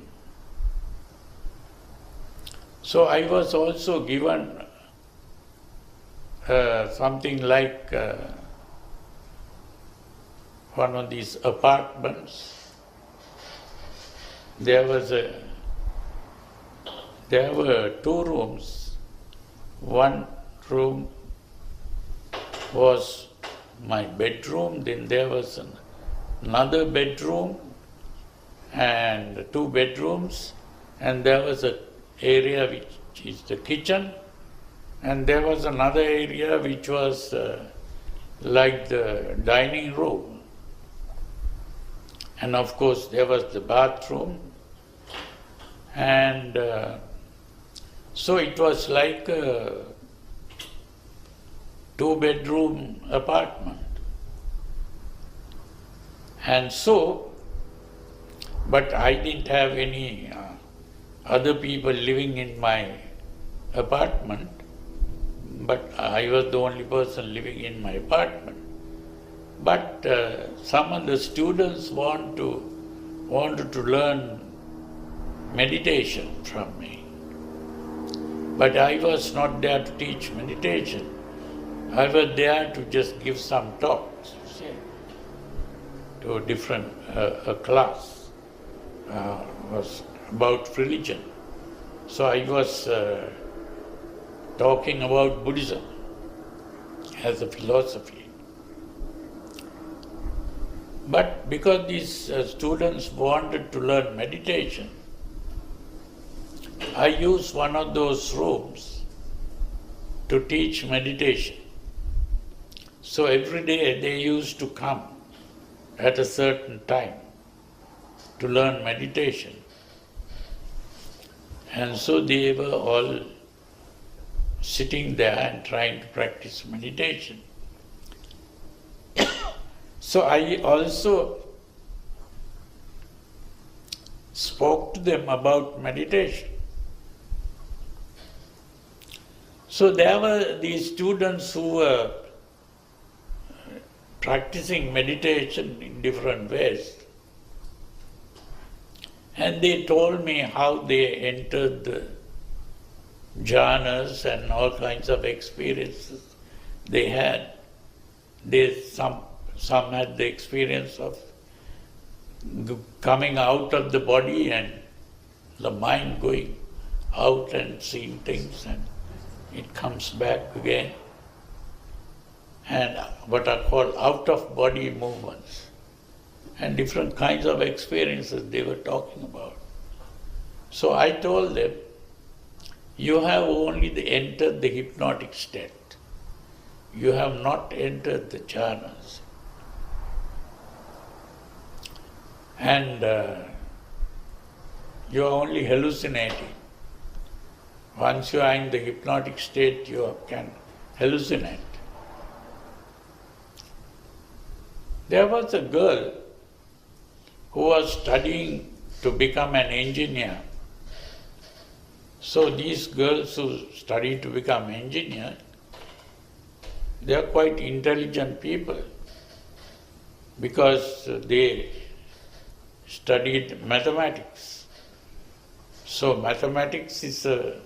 Speaker 5: So I was also given something like one of these apartments. There were 2 rooms. One room was my bedroom, then there was another bedroom and 2 bedrooms, and there was an area which is the kitchen, and there was another area which was like the dining room. And of course there was the bathroom, and so it was like a 2-bedroom apartment. And so, but I didn't have any other people living in my apartment, but I was the only person living in my apartment. But some of the students wanted to learn meditation from me. But I was not there to teach meditation. I was there to just give some talks to a different class. Was about religion. So I was talking about Buddhism as a philosophy. But because these students wanted to learn meditation, I used one of those rooms to teach meditation. So every day they used to come at a certain time to learn meditation. And so they were all sitting there and trying to practice meditation. So I also spoke to them about meditation. So there were these students who were practicing meditation in different ways. And they told me how they entered the jhanas and all kinds of experiences they had. Some had the experience of coming out of the body and the mind going out and seeing things, and it comes back again. And what are called out-of-body movements. And different kinds of experiences they were talking about. So I told them, you have only entered the hypnotic state. You have not entered the jhanas. And you are only hallucinating. Once you are in the hypnotic state, you can hallucinate. There was a girl who was studying to become an engineer. So these girls who study to become engineer, they are quite intelligent people because they studied mathematics. So mathematics is a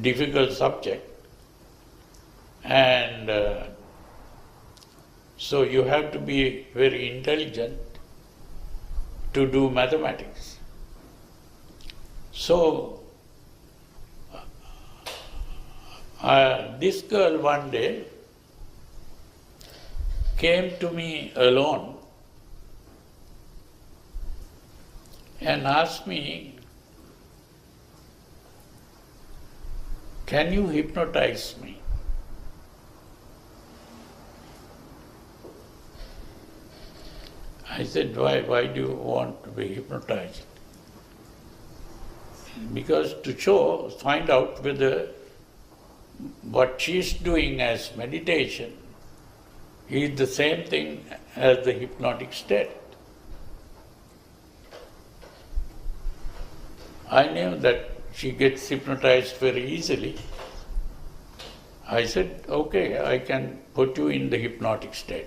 Speaker 5: difficult subject, and So you have to be very intelligent to do mathematics. So this girl one day came to me alone and asked me, "Can you hypnotize me?" I said, why do you want to be hypnotized? Because to find out whether what she's doing as meditation is the same thing as the hypnotic state. I knew that she gets hypnotized very easily. I said, okay, I can put you in the hypnotic state.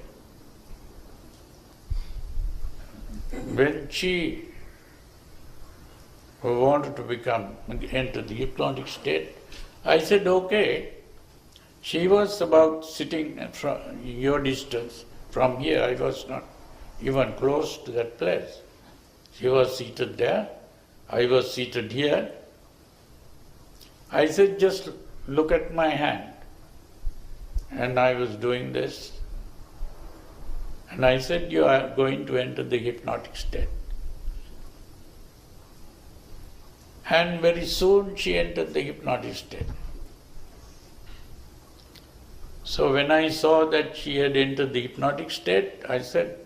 Speaker 5: When she wanted to enter the hypnotic state, I said, okay. She was about sitting from your distance. From here, I was not even close to that place. She was seated there. I was seated here. I said, just look at my hand. And I was doing this. And I said, you are going to enter the hypnotic state. And very soon she entered the hypnotic state. So when I saw that she had entered the hypnotic state, I said,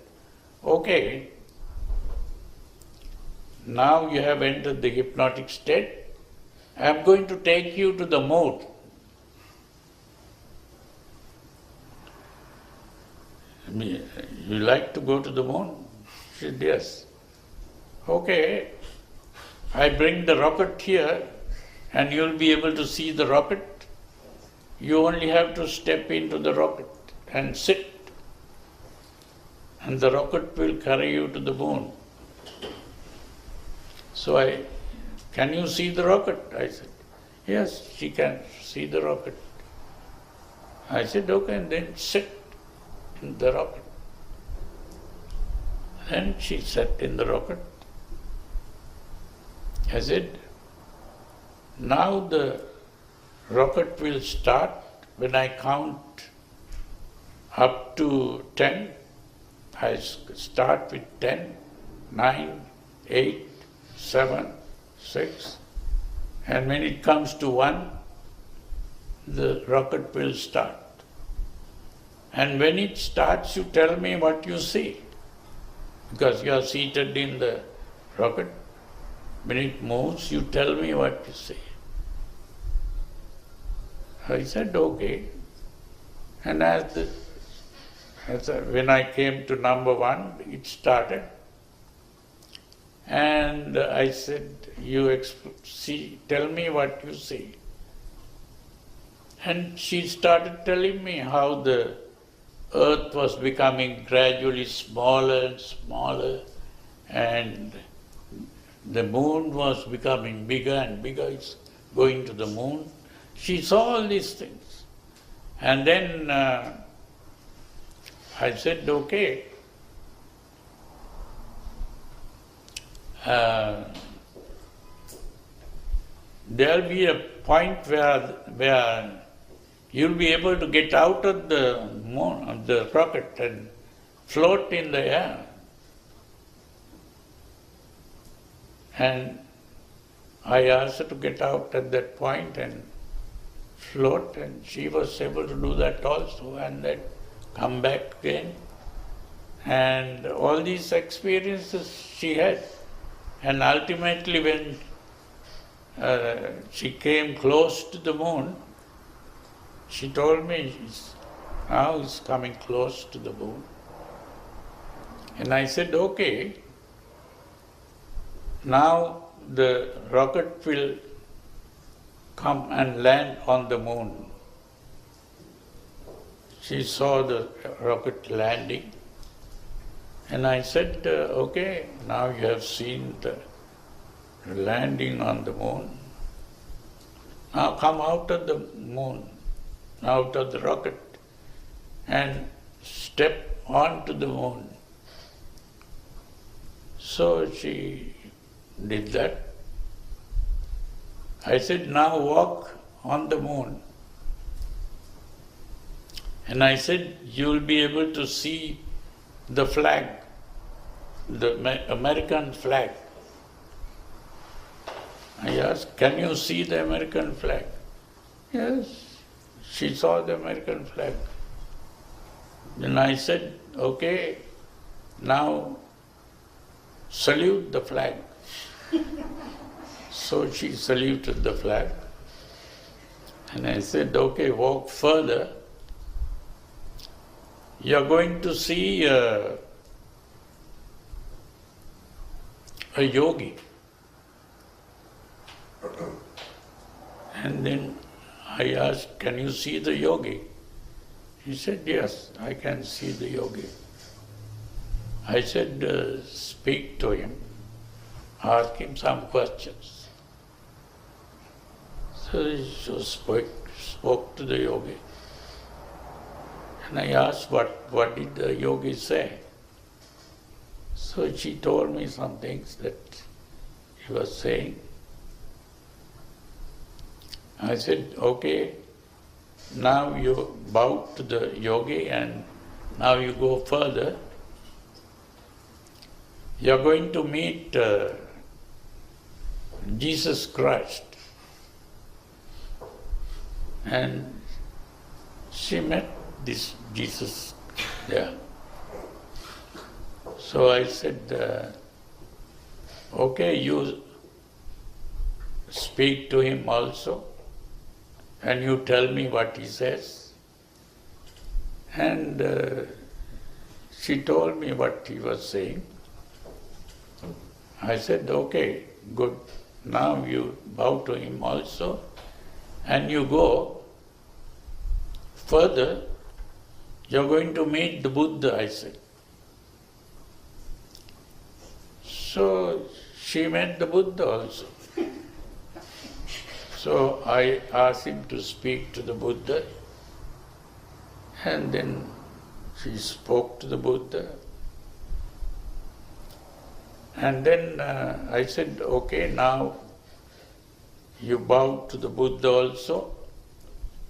Speaker 5: okay, now you have entered the hypnotic state. I am going to take you to the moon. You like to go to the moon? She said, yes. Okay, I bring the rocket here and you'll be able to see the rocket. You only have to step into the rocket and sit, and the rocket will carry you to the moon. So can you see the rocket? I said, yes, she can see the rocket. I said, okay, and then sit in the rocket. Then she sat in the rocket. I said, now the rocket will start when I count up to 10. I start with 10, 9, 8, 7, 6. And when it comes to 1, the rocket will start. And when it starts, you tell me what you see. Because you are seated in the rocket. When it moves, you tell me what you see. I said, okay. And when I came to number 1, it started. And I said, tell me what you see. And she started telling me how the earth was becoming gradually smaller and smaller, and the moon was becoming bigger and bigger. It's going to the moon. She saw all these things. And then I said, okay, there'll be a point where you'll be able to get out of the moon, of the rocket, and float in the air. And I asked her to get out at that point and float, and she was able to do that also, and then come back again. And all these experiences she had. And ultimately when she came close to the moon, she told me, now he's coming close to the moon. And I said, okay, now the rocket will come and land on the moon. She saw the rocket landing. And I said, okay, now you have seen the landing on the moon. Now come out of the moon, out of the rocket, and step onto the moon. So she did that. I said, now walk on the moon. And I said, you will be able to see the flag, the American flag. I asked, can you see the American flag? Yes, she saw the American flag. Then I said, okay, now salute the flag. So she saluted the flag. And I said, okay, walk further. You're going to see a yogi. And then I asked, can you see the yogi? He said, yes, I can see the yogi. I said, speak to him, ask him some questions. So she spoke to the yogi. And I asked, what did the yogi say? So she told me some things that he was saying. I said, okay, now you bow to the yogi and now you go further. You're going to meet Jesus Christ. And she met this Jesus there. So I said, okay, you speak to him also and you tell me what he says. And she told me what he was saying. I said, okay, good. Now you bow to him also and you go further. You're going to meet the Buddha, I said. So she met the Buddha also. So I asked him to speak to the Buddha, and then she spoke to the Buddha. And then I said, okay, now you bow to the Buddha also,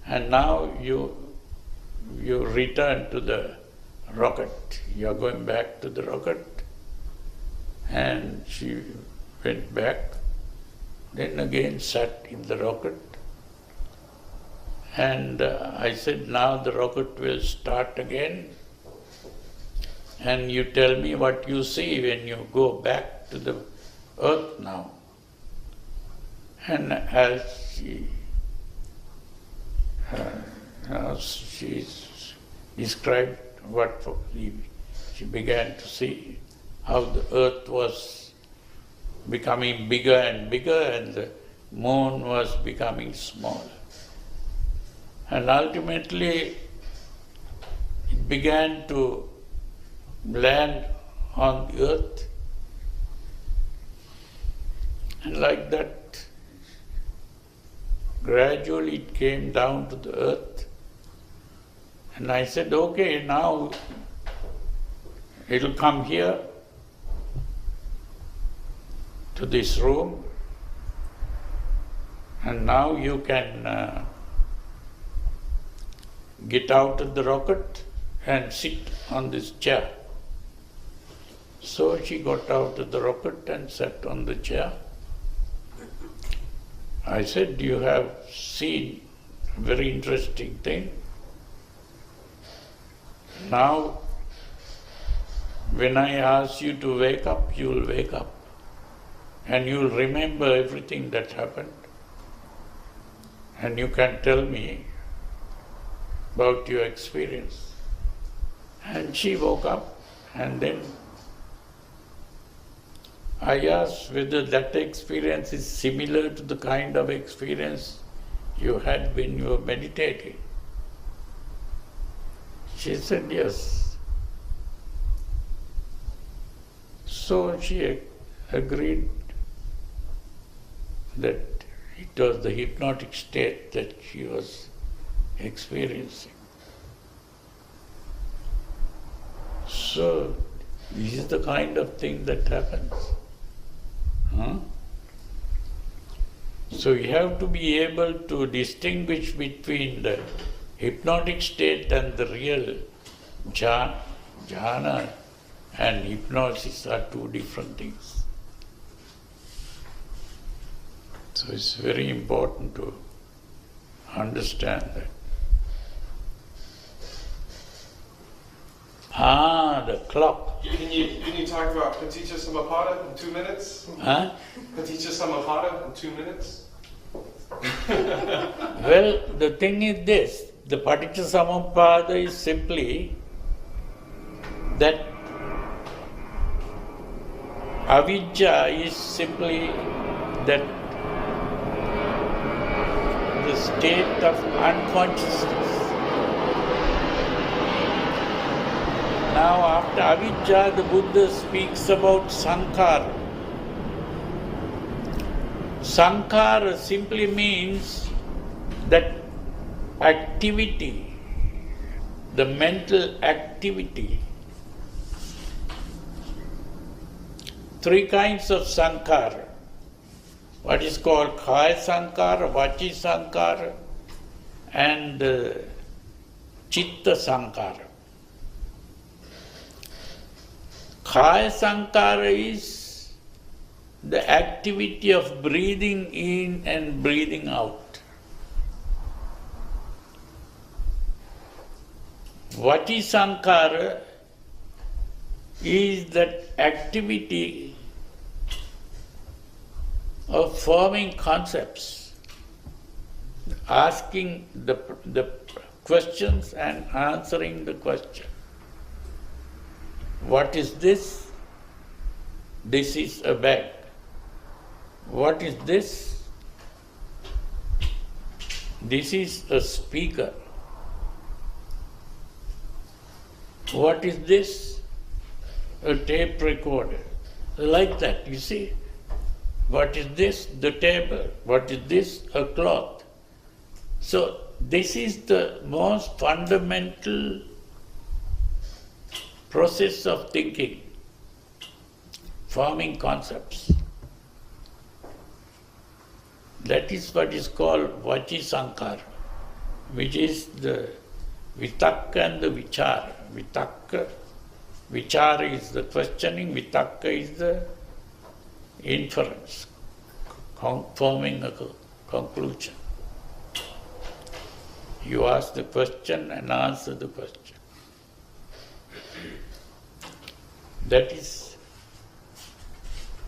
Speaker 5: and now you return to the rocket. You are going back to the rocket. And she went back, then again sat in the rocket. And I said, now the rocket will start again. And you tell me what you see when you go back to the earth now. And as she described what she began to see, how the earth was becoming bigger and bigger and the moon was becoming smaller. And ultimately it began to land on the earth. And like that, gradually it came down to the earth. And I said, okay, now it'll come here to this room, and now you can get out of the rocket and sit on this chair. So she got out of the rocket and sat on the chair. I said, you have seen a very interesting thing. Now, when I ask you to wake up, you will wake up. And you will remember everything that happened. And you can tell me about your experience. And she woke up, and then I asked whether that experience is similar to the kind of experience you had when you were meditating. She said yes. So she agreed that it was the hypnotic state that she was experiencing. So, this is the kind of thing that happens. Huh? So you have to be able to distinguish between the hypnotic state and the real jhana and hypnosis are two different things. So it's very important to understand that. The clock.
Speaker 6: Can you talk about Paticca Samuppada in 2 minutes?
Speaker 5: Huh?
Speaker 6: Paticca Samuppada in 2 minutes?
Speaker 5: Well, the thing is this, the Paticca Samuppada is simply that avidya is simply that the state of unconsciousness. Now after avidya, the Buddha speaks about sankhara. Sankhara simply means that activity, the mental activity. Three kinds of sankhara. What is called kaya sankhara, vachi sankhara, and chitta sankhara. Kaya sankhara is the activity of breathing in and breathing out. Vachi sankhara is that activity of forming concepts, asking the questions and answering the question. What is this? This is a bag. What is this? This is a speaker. What is this? A tape recorder. Like that, you see. What is this? The table. What is this? A cloth. So this is the most fundamental process of thinking, forming concepts. That is what is called vachi sankhara, which is the vitakka and the vichara. Vichara is the questioning, vitakka is the inference, forming a conclusion. You ask the question and answer the question. That is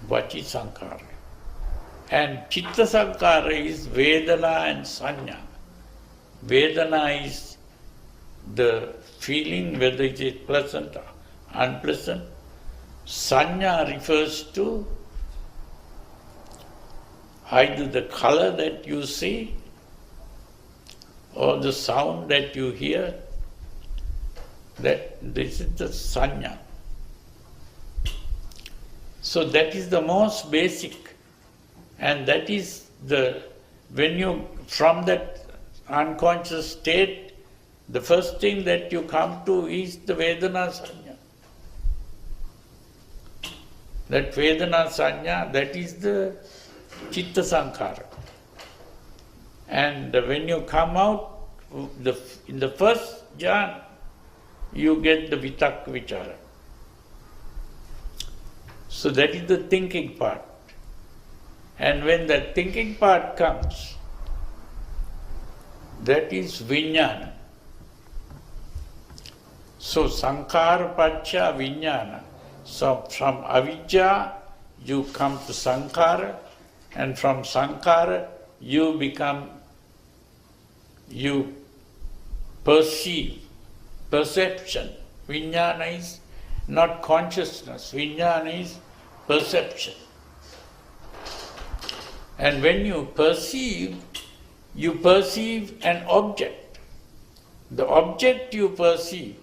Speaker 5: vachi sankhara. And chitta sankhara is vedana and sanya. Vedana is the feeling, whether it is pleasant or unpleasant. Sanya refers to either the color that you see or the sound that you hear. That this is the sanya. So that is the most basic, and that is when you, from that unconscious state, the first thing that you come to is the Vedana Sanya. That Vedana Sanya, that is the Chitta Sankhara. And when you come out, in the first jhana, you get the Vitakka Vichara. So that is the thinking part. And when that thinking part comes, that is Vijnana. So Sankhara Pacha Vijnana. So from avidya you come to Sankhara, and from Sankhara you perceive, perception. Vijnana is not consciousness, Vijnana is perception. And when you perceive an object. The object you perceive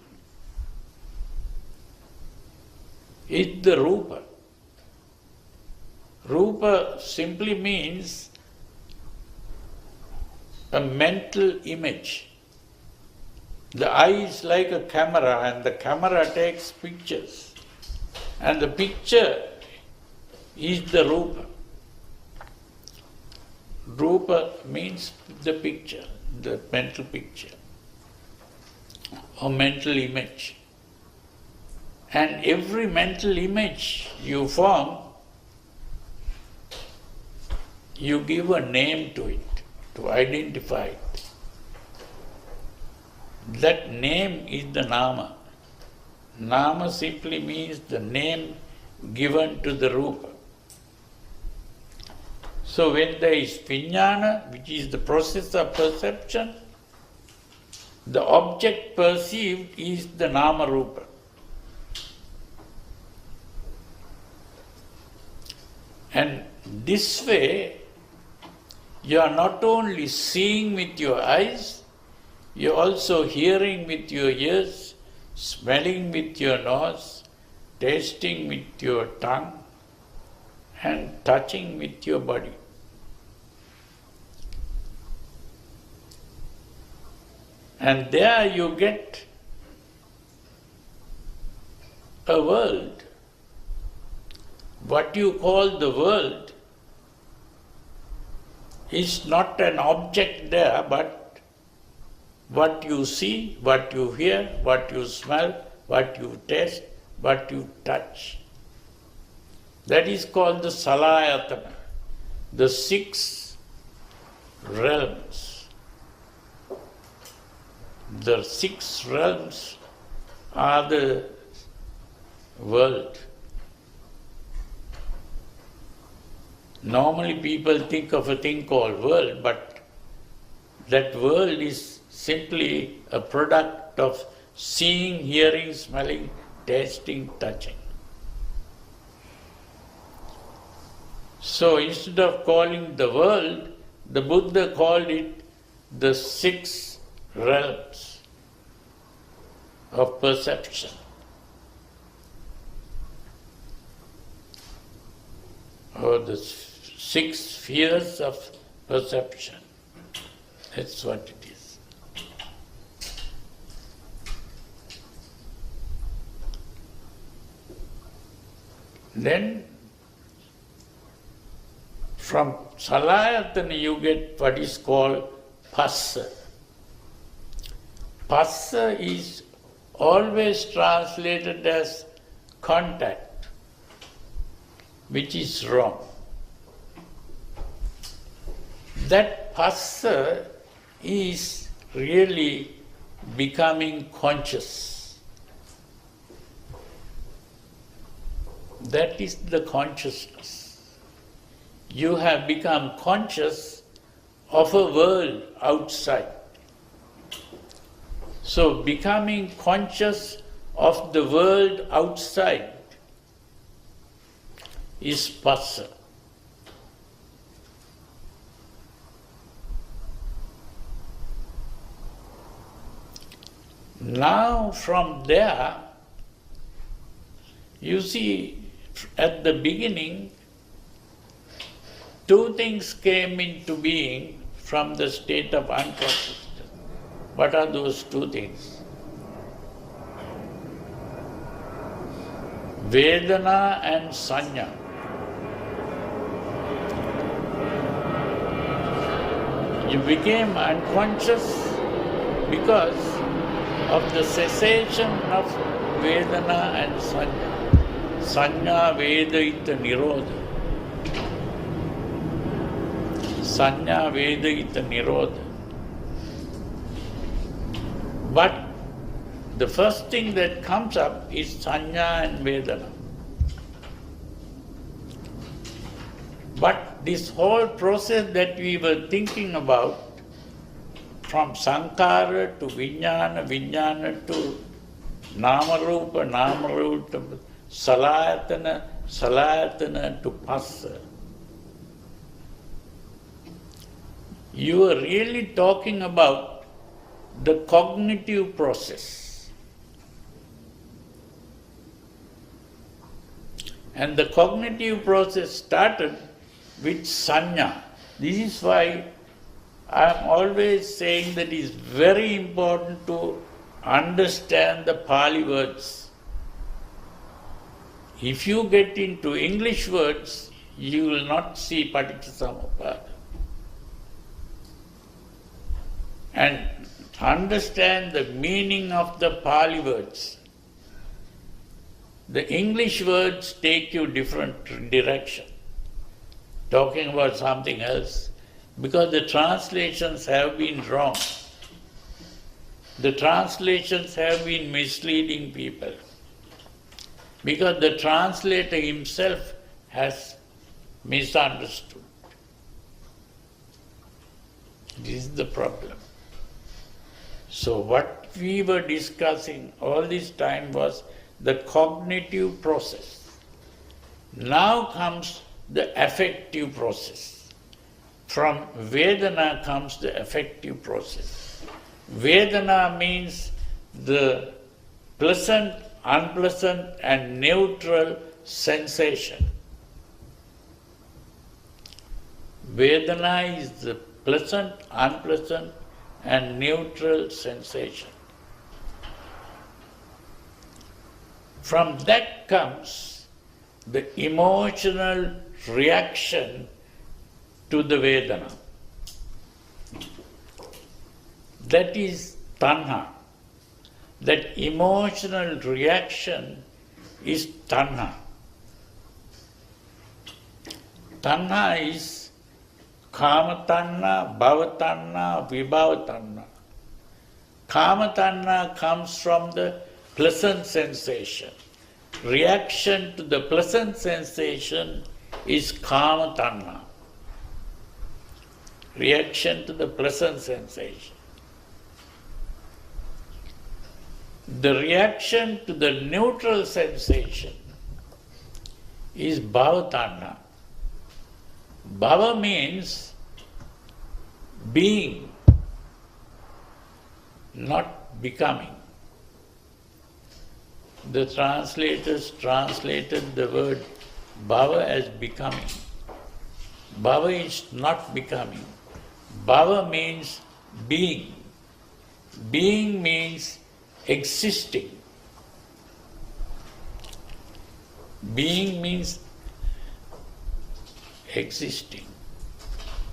Speaker 5: is the Rupa. Rupa simply means a mental image. The eye is like a camera, and the camera takes pictures. And the picture is the rupa. Rupa means the picture, the mental picture or mental image. And every mental image you form, you give a name to it, to identify it. That name is the nama. Nama simply means the name given to the rupa. So when there is vijnana, which is the process of perception, the object perceived is the nama rupa. And this way, you are not only seeing with your eyes, you are also hearing with your ears, smelling with your nose, tasting with your tongue, and touching with your body. And there you get a world. What you call the world is not an object there, but what you see, what you hear, what you smell, what you taste, what you touch. That is called the salayatana, the 6 realms. The 6 realms are the world. Normally people think of a thing called world, but that world is simply a product of seeing, hearing, smelling, tasting, touching. So instead of calling the world, the Buddha called it the 6 realms of perception. Or the 6 spheres of perception. That's what it is. Then from salayatana you get what is called phassa. Phassa is always translated as contact, which is wrong. That phassa is really becoming conscious. That is the consciousness. You have become conscious of a world outside. So becoming conscious of the world outside is phassa. Now from there, you see, at the beginning, 2 things came into being from the state of unconsciousness. What are those 2 things? Vedana and Sanya. You became unconscious because of the cessation of Vedana and Sanya. Sanya Vedaita Nirodha. Sanya Vedaita Nirodha. But the first thing that comes up is Sanya and Vedana. But this whole process that we were thinking about, from Sankara to Vijnana, Vijnana to Namarupa, Namarupa, Salayatana, Salayatana to Phassa. You are really talking about the cognitive process. And the cognitive process started with Sanya. This is why I am always saying that it is very important to understand the Pali words. If you get into English words, you will not see Paticcasamuppada. And understand the meaning of the Pali words. The English words take you different direction, talking about something else, because the translations have been wrong. The translations have been misleading people, because the translator himself has misunderstood. This is the problem. So what we were discussing all this time was the cognitive process. Now comes the affective process. From Vedana comes the affective process. Vedana means the pleasant, unpleasant and neutral sensation. Vedana is the pleasant, unpleasant and neutral sensation. From that comes the emotional reaction to the Vedana. That is tanha. That emotional reaction is tanha. Tanha is kama tanha, bhava tanha, vibhava tanha. Kama tanha comes from the pleasant sensation. Reaction to the pleasant sensation is kama tanha. Reaction to the pleasant sensation. The reaction to the neutral sensation is bhava tanha. Bhava means being, not becoming. The translators translated the word bhava as becoming. Bhava is not becoming. Bhava means being. Being means existing. Being means existing.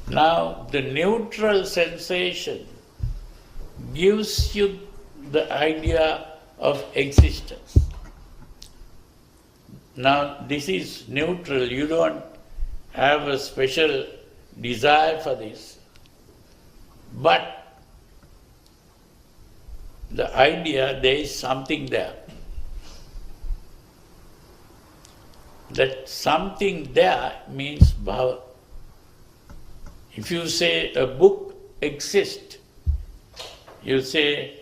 Speaker 5: Now, the neutral sensation gives you the idea of existence. Now, this is neutral. You don't have a special desire for this. But the idea, there is something there. That something there means bhava. If you say a book exists, you say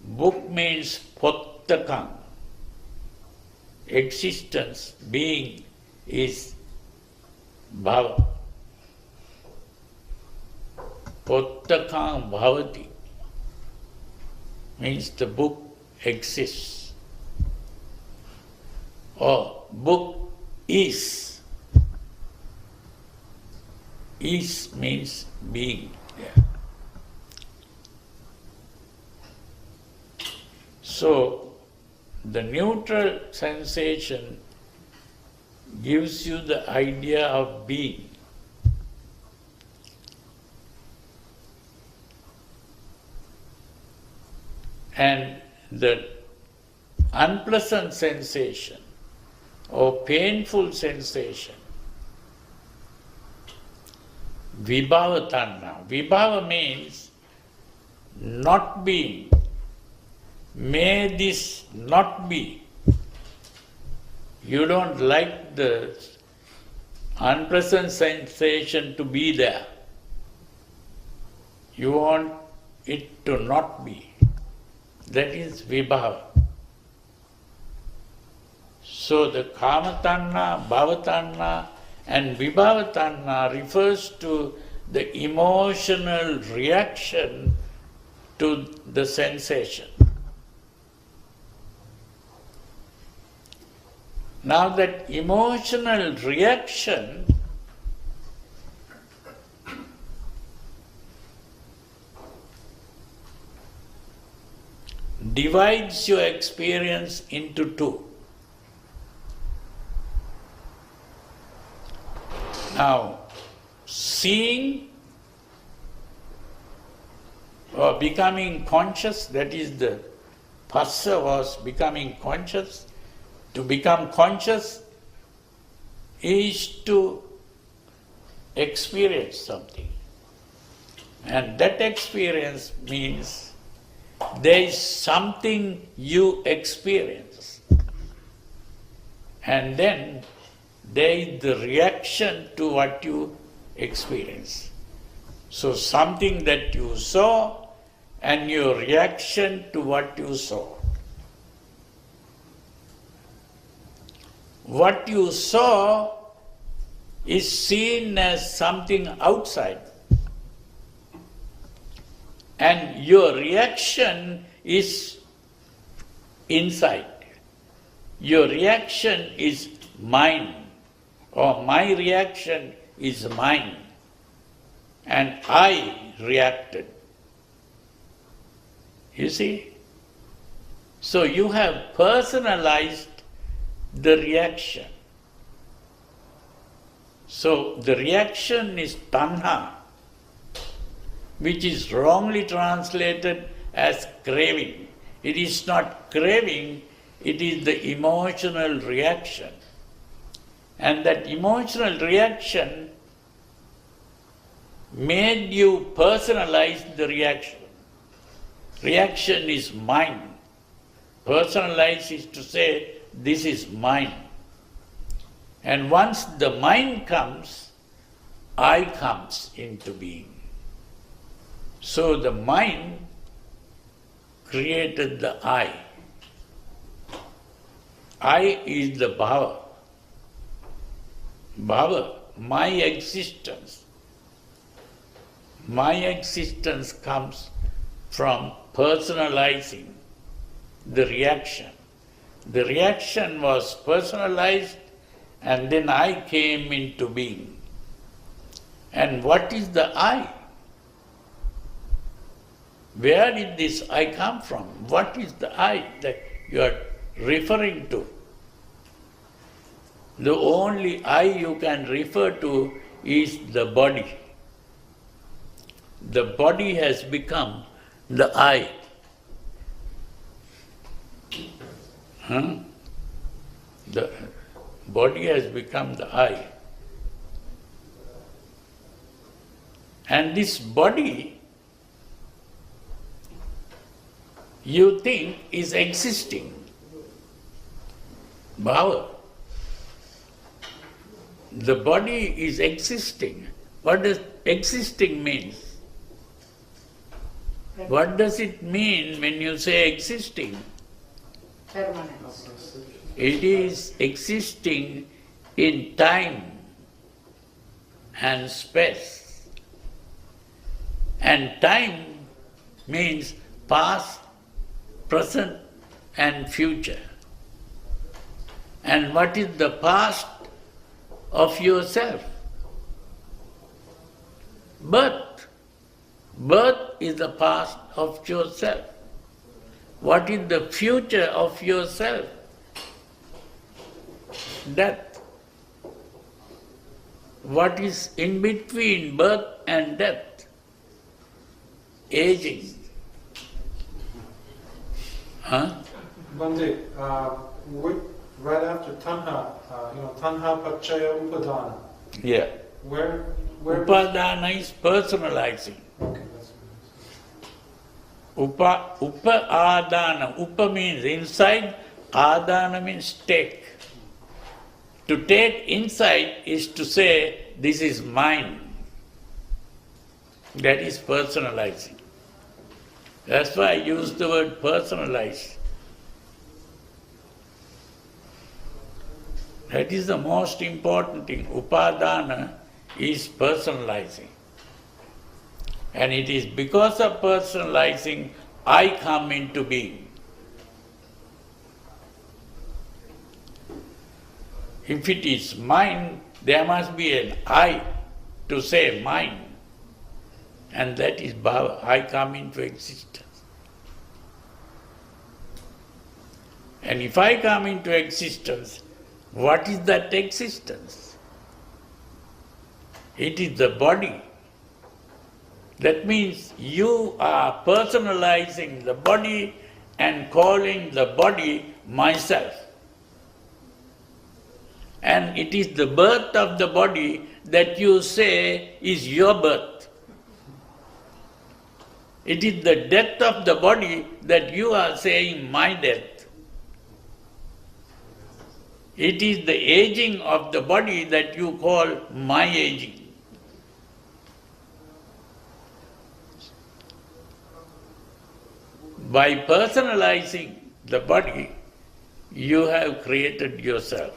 Speaker 5: book means pottakam. Existence, being is bhava. Pottakam bhavati means the book exists. Or book is. Is means being. Yeah. So, the neutral sensation gives you the idea of being. And the unpleasant sensation or painful sensation, vibhava tanha. Vibhava means not being. May this not be. You don't like the unpleasant sensation to be there. You want it to not be. That is vibhava. So the kama tanha, bhava tanha and vibhava tanha refers to the emotional reaction to the sensation. Now that emotional reaction divides your experience into two. Now, seeing or becoming conscious, that is the Phassa was becoming conscious. To become conscious is to experience something. And that experience means there is something you experience. And then there is the reaction to what you experience. So something that you saw and your reaction to what you saw. What you saw is seen as something outside. And your reaction is inside. Your reaction is mine, or my reaction is mine, and I reacted. You see? So you have personalized the reaction. So the reaction is tanha, which is wrongly translated as craving. It is not craving, it is the emotional reaction. And that emotional reaction made you personalize the reaction. Reaction is mine. Personalize is to say, this is mine. And once the mind comes, I comes into being. So the mind created the I. I is the bhava. Bhava, my existence. My existence comes from personalizing the reaction. The reaction was personalized, and then I came into being. And what is the I? Where did this I come from? What is the I that you are referring to? The only I you can refer to is the body. The body has become the I. The body has become the I. And this body, you think, is existing. Bhava. The body is existing. What does existing mean? What does it mean when you say existing?
Speaker 7: Permanence.
Speaker 5: It is existing in time and space. And time means past, present and future. And what is the past of yourself? Birth. Birth is the past of yourself. What is the future of yourself? Death. What is in between birth and death? Aging.
Speaker 8: Bande, right after tanha, tanha pachaya upadana.
Speaker 5: Yeah.
Speaker 8: Where?
Speaker 5: Upadana is personalizing.
Speaker 8: Okay, that's
Speaker 5: Upa-adana. Upa means inside, adana means take. To take inside is to say, this is mine. That is personalizing. That's why I use the word personalize. That is the most important thing. Upadana is personalizing. And it is because of personalizing, I come into being. If it is mine, there must be an I to say mine. And that is bhava. I come into existence. And if I come into existence, what is that existence? It is the body. That means you are personalizing the body and calling the body myself. And it is the birth of the body that you say is your birth. It is the death of the body that you are saying my death. It is the aging of the body that you call my aging. By personalizing the body, you have created yourself.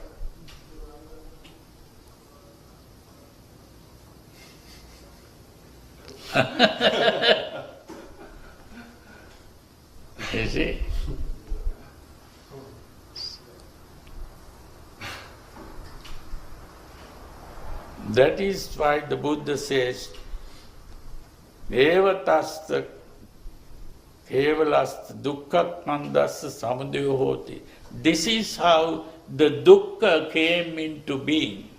Speaker 5: You see? That is why the Buddha says, Evatasta kevalasta dukkha kandasa samudayo hoti. This is how the dukkha came into being,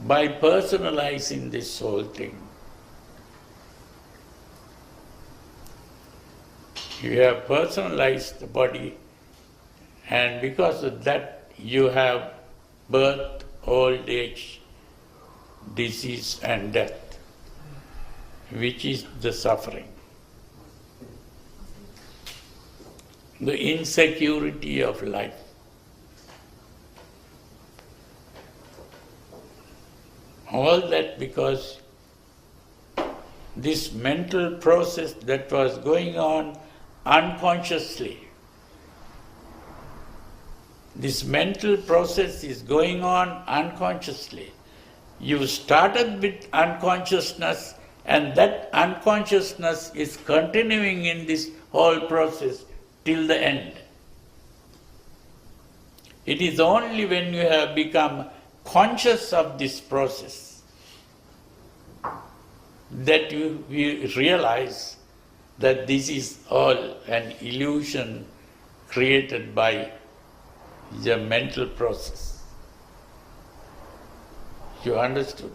Speaker 5: by personalizing this whole thing. You have personalized the body, and because of that you have birth, old age, disease and death, which is the suffering. The insecurity of life. All that because this mental process that was going on unconsciously. This mental process is going on unconsciously. You started with unconsciousness, and that unconsciousness is continuing in this whole process till the end. It is only when you have become conscious of this process that you realize that this is all an illusion created by the mental process. You understood?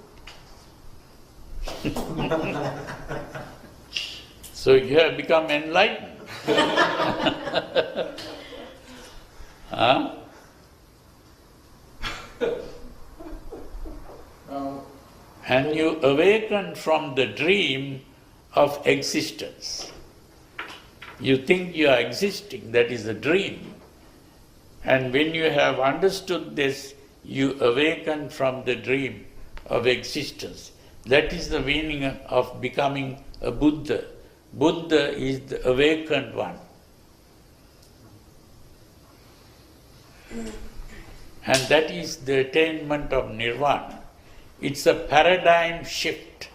Speaker 5: So you have become enlightened. Huh? And you awaken from the dream of existence. You think you are existing, that is a dream. And when you have understood this, you awaken from the dream of existence. That is the meaning of becoming a Buddha. Buddha is the awakened one. And that is the attainment of nirvana. It's a paradigm shift.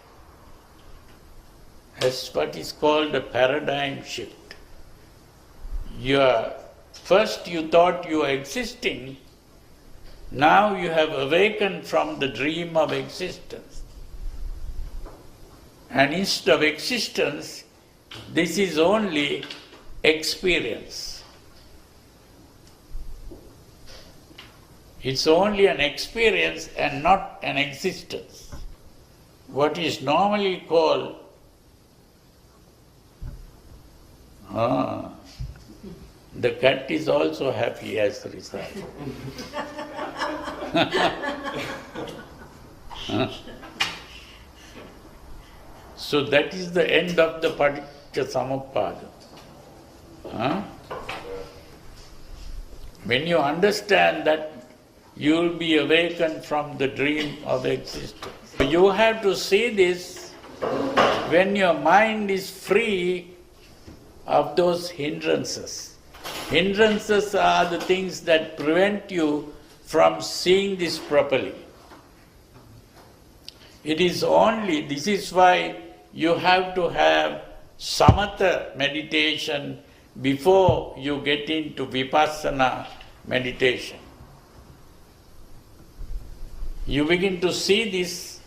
Speaker 5: That's what is called a paradigm shift. First you thought you were existing, now you have awakened from the dream of existence. And instead of existence, this is only experience. It's only an experience and not an existence. What is normally called the cat is also happy as a result. So that is the end of the Paticca Samuppada. When you understand that, you will be awakened from the dream of existence. You have to see this when your mind is free of those hindrances. Hindrances are the things that prevent you from seeing this properly. It is only, this is why you have to have samatha meditation before you get into vipassana meditation. You begin to see this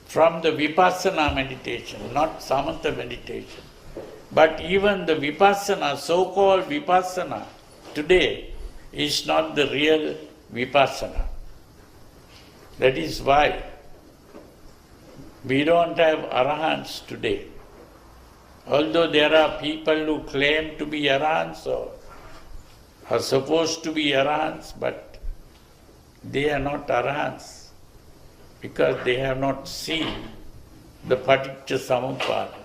Speaker 5: from the vipassana meditation, not samatha meditation. But even the vipassana, so-called vipassana, today is not the real vipassana. That is why we don't have arahants today. Although there are people who claim to be arahants or are supposed to be arahants, but they are not arahants because they have not seen the paticca samuppada.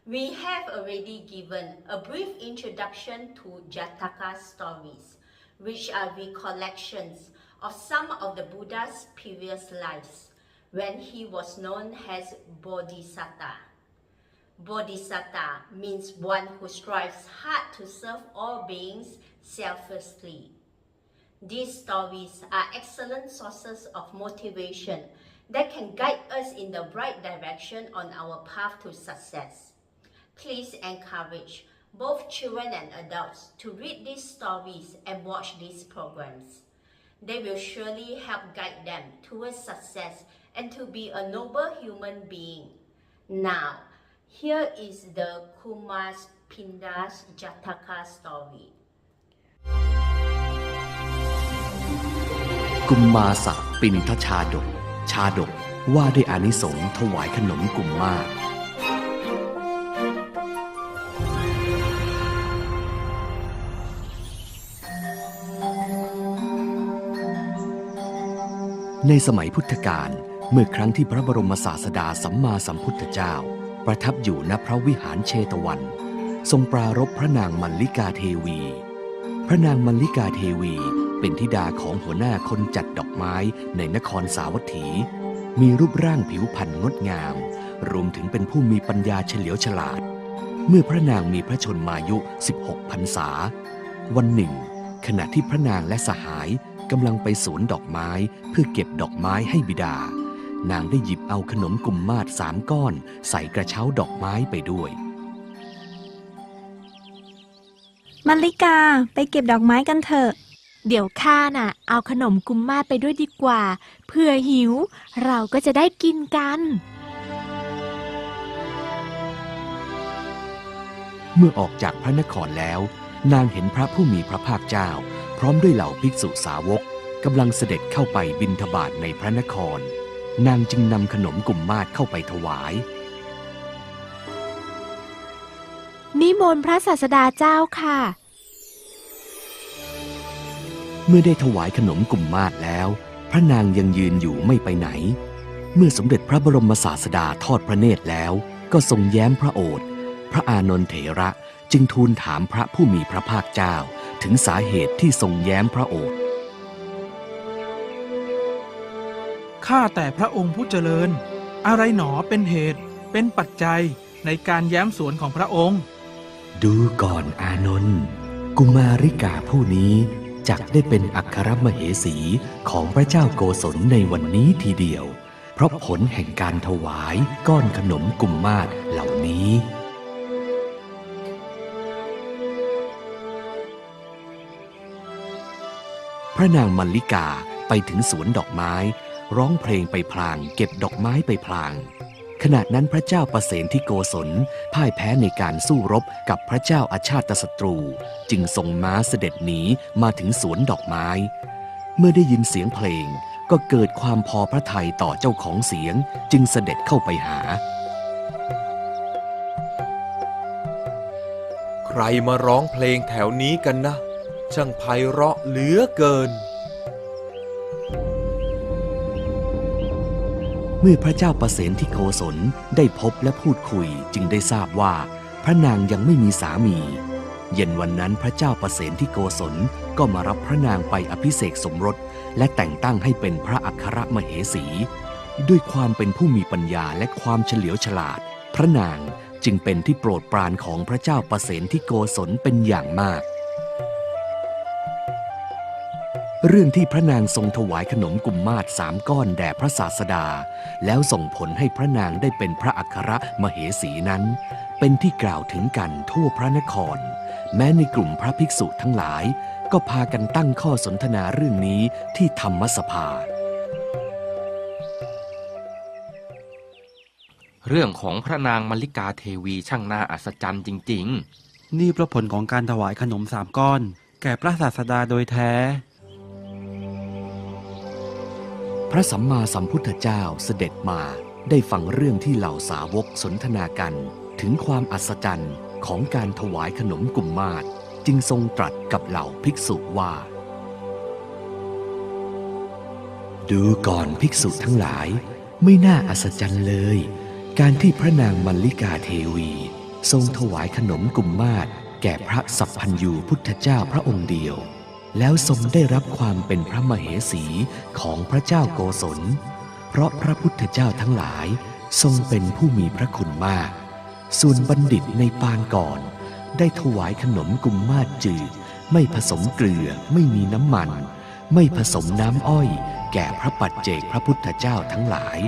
Speaker 1: We have already given a brief introduction to Jataka stories, which are recollections of some of the Buddha's previous lives when he was known as Bodhisatta. Bodhisatta means one who strives hard to serve all beings selflessly. These stories are excellent sources of motivation that can guide us in the right direction on our path to success. Please encourage both children and adults to read these stories and watch these programs. They will surely help guide them towards success and to be a noble human being. Now, here is the Kumas Pindas Jataka story.
Speaker 9: กุมมาสะปินทชาดกชาดกว่าด้วยอานิสงส์ถวายขนมกุมมาศในสมัยพุทธกาลเมื่อครั้งที่พระบรมศาสดาสัมมาสัมพุทธเจ้าประทับอยู่ณพระวิหารเชตวันทรงปรารภพระนางมัลลิกาเทวีพระนางมัลลิกาเทวีเป็นธิดาของหัวหน้าคนจัดดอกไม้ในนครสาวัตถีมีรูปร่างผิวพรรณงดงามรวมถึงเป็นผู้มีปัญญาเฉลียวฉลาดเมื่อพระนางมีพระชนมายุ16 พรรษาวันหนึ่งขณะที่พระนางและสหายกำลังไปสวนดอกไม้เพื่อเก็บดอกไม้ให้บิดานางได้หยิบเอาขนมกุมมาศ3 ก้อนใส่กระเช้าดอกไม้ไปด้วย
Speaker 10: มัลลิกาไปเก็บดอกไม้กันเถอะ
Speaker 11: เดี๋ยวข้าน่ะเอาขนมกุมมาศไปด้วยดีกว่าเผื่อหิวเราก็จะได้กินกัน
Speaker 9: เมื่อออกจากพระนครแล้วนางเห็นพระผู้มีพระภาคเจ้าพร้อมด้วยเหล่าภิกษุสาวกกำลังเสด็จเข้าไปบิณฑบาตในพระนครนางจึงนำขนมกุมมาศเข้าไปถวาย
Speaker 11: นิมนต์พระศาสดาเจ้าค่ะ
Speaker 9: เมื่อได้ถวายขนมกุมมาศแล้วพระนางยังยืนอยู่ไม่ไปไหนเมื่อสมเด็จพระบรมศาสดาทอดพระเนตรแล้วก็ทรงแย้มพระโอษฐ์พระอานนท์เถระจึงทูลถามพระผู้มีพระภาคเจ้าถึงสาเหตุที่ทรงแย้มพระโอษฐ์
Speaker 12: ข้าแต่พระองค์ผู้เจริญอะไรหนอเป็นเหตุเป็นปัจจัยในการแย้มสวนของพระองค์
Speaker 9: ดูก่อนอานนท์กุมาริกาผู้นี้จักได้เป็นอัครมเหสีของพระเจ้าโกศลในวันนี้ทีเดียวเพราะผลแห่งการถวายก้อนขนมกุมมาศเหล่านี้พระนางมัลลิกาไปถึงสวนดอกไม้ร้องเพลงไปพลางเก็บดอกไม้ไปพลางขณะนั้นพระเจ้าประเสนที่โกศลพ่ายแพ้ในการสู้รบกับพระเจ้าอาชาตศัตรูจึงทรงม้าเสด็จหนีมาถึงสวนดอกไม้เมื่อได้ยินเสียงเพลงก็เกิดความพอพระทัยต่อเจ้าของเสียงจึงเสด็จเข้าไปหา
Speaker 13: ใครมาร้องเพลงแถวนี้กันนะช่างไพเราะเหลือเกิน
Speaker 9: เมื่อพระเจ้าประเสนที่โกศลได้พบและพูดคุยจึงได้ทราบว่าพระนางยังไม่มีสามีเย็นวันนั้นพระเจ้าประเสนที่โกศลก็มารับพระนางไปอภิเษกสมรสและแต่งตั้งให้เป็นพระอัครมเหสีด้วยความเป็นผู้มีปัญญาและความเฉลียวฉลาดพระนางจึงเป็นที่โปรดปรานของพระเจ้าประเสนที่โกศลเป็นอย่างมากเรื่องที่พระนางทรงถวายขนมกุมมาศ3 ก้อนแด่พระศาสดาแล้วส่งผลให้พระนางได้เป็นพระอัครมเหสีนั้นเป็นที่กล่าวถึงกันทั่วพระนครแม้ในกลุ่มพระภิกษุทั้งหลายก็พากันตั้งข้อสนทนาเรื่องนี้ที่ธรรมสภา
Speaker 14: เรื่องของพระนางมัลลิกาเทวีช่างน่าอัศจรรย์จริงๆ
Speaker 15: นี่เพราะผลของการถวายขนม3 ก้อนแก่พระศาสดาโดยแท้
Speaker 9: พระสัมมาสัมพุทธเจ้าเสด็จมาได้ฟังเรื่องที่เหล่าสาวกสนทนากันถึงความอัศจรรย์ของการถวายขนมกุมมาศจึงทรงตรัสกับเหล่าภิกษุว่าดูก่อนภิกษุทั้งหลายไม่น่าอัศจรรย์เลยการที่พระนางมัลลิกาเทวีทรงถวายขนมกุมมาศแก่พระสัพพัญญูพุทธเจ้าพระองค์เดียวแล้วทรงได้รับความเป็นพระมเหสีของพระเจ้าโกศลเพราะพระพุทธเจ้าทั้งหลายทรงเป็นผู้มีพระคุณมากส่วนบัณฑิตในปางก่อนได้ถวายขนมกุมมาศจืดไม่ผสมเกลือไม่มีน้ำมันไม่ผสมน้ำอ้อยแก่พระปัจเจกพระพุทธเจ้าทั้งหลาย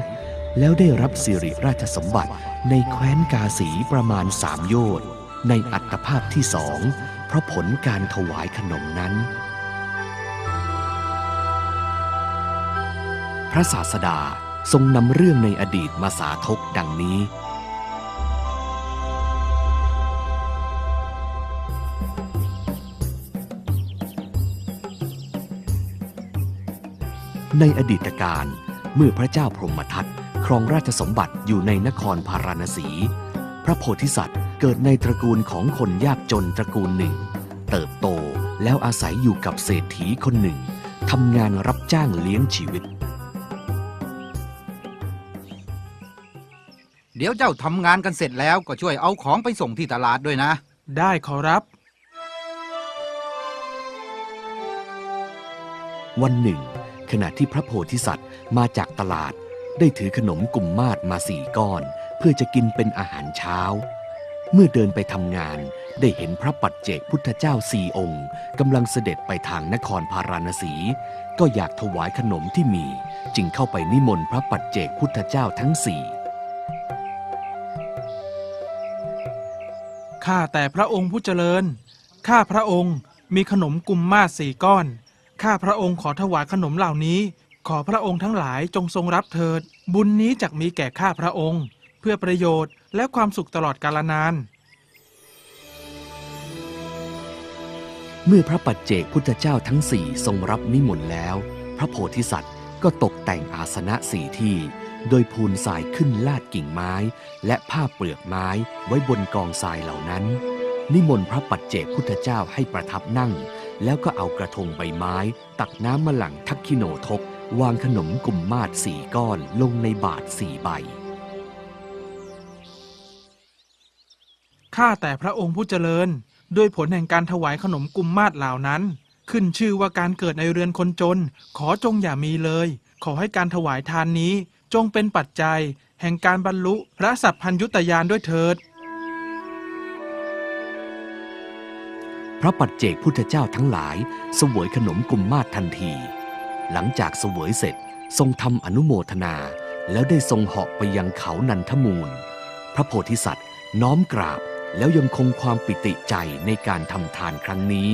Speaker 9: แล้วได้รับสิริราชสมบัติในแคว้นกาสีประมาณ3 โยชน์ในอัตภาพที่2เพราะผลการถวายขนมนั้นพระศาสดาทรงนำเรื่องในอดีตมาสาธกดังนี้ในอดีตการเมื่อพระเจ้าพรหมทัตครองราชสมบัติอยู่ในนครพาราณสีพระโพธิสัตว์เกิดในตระกูลของคนยากจนตระกูลหนึ่งเติบโตแล้วอาศัยอยู่กับเศรษฐีคนหนึ่งทำงานรับจ้างเลี้ยงชีวิต
Speaker 16: เดี๋ยวเจ้าทำงานกันเสร็จแล้วก็ช่วยเอาของไปส่งที่ตลาดด้วยนะ
Speaker 12: ได้ขอรับ
Speaker 9: วันหนึ่งขณะที่พระโพธิสัตว์มาจากตลาดได้ถือขนมกุมมาศมา4 ก้อนเพื่อจะกินเป็นอาหารเช้าเมื่อเดินไปทำงานได้เห็นพระปัจเจกพุทธเจ้า4 องค์กำลังเสด็จไปทางนครพาราณสีก็อยากถวายขนมที่มีจึงเข้าไปนิมนต์พระปัจเจกพุทธเจ้าทั้ง4
Speaker 12: ข้าแต่พระองค์ผู้เจริญข้าพระองค์มีขนมกุมมาศ4 ก้อนข้าพระองค์ขอถวายขนมเหล่านี้ขอพระองค์ทั้งหลายจงทรงรับเถิดบุญนี้จักมีแก่ข้าพระองค์เพื่อประโยชน์และความสุขตลอดกาลนาน
Speaker 9: เมื่อพระปัจเจกพุทธเจ้าทั้ง4ทรงรับนิมนต์แล้วพระโพธิสัตว์ก็ตกแต่งอาสนะ4 ที่โดยพูนทรายขึ้นลาดกิ่งไม้และผ้าเปลือกไม้ไว้บนกองทรายเหล่านั้นนิมนต์พระปัจเจกพุทธเจ้าให้ประทับนั่งแล้วก็เอากระทงใบไม้ตักน้ำมะหลั่งทักขิโนทกวางขนมกุมมาศ4 ก้อนลงในบาตร4 ใบ
Speaker 12: ข้าแต่พระองค์ผู้เจริญด้วยผลแห่งการถวายขนมกุมมาศเหล่านั้นขึ้นชื่อว่าการเกิดในเรือนคนจนขอจงอย่ามีเลยขอให้การถวายทานนี้จงเป็นปัจจัยแห่งการบรรลุพระสัพพัญญุตญาณด้วยเถิด
Speaker 9: พระปัจเจกพุทธเจ้าทั้งหลายเสวยขนมกุมมาศทันทีหลังจากเสวยเสร็จทรงทำอนุโมทนาแล้วได้ทรงเหาะไปยังเขานันทมูลพระโพธิสัตว์น้อมกราบแล้วยังคงความปิติใจในการทำทานครั้งนี้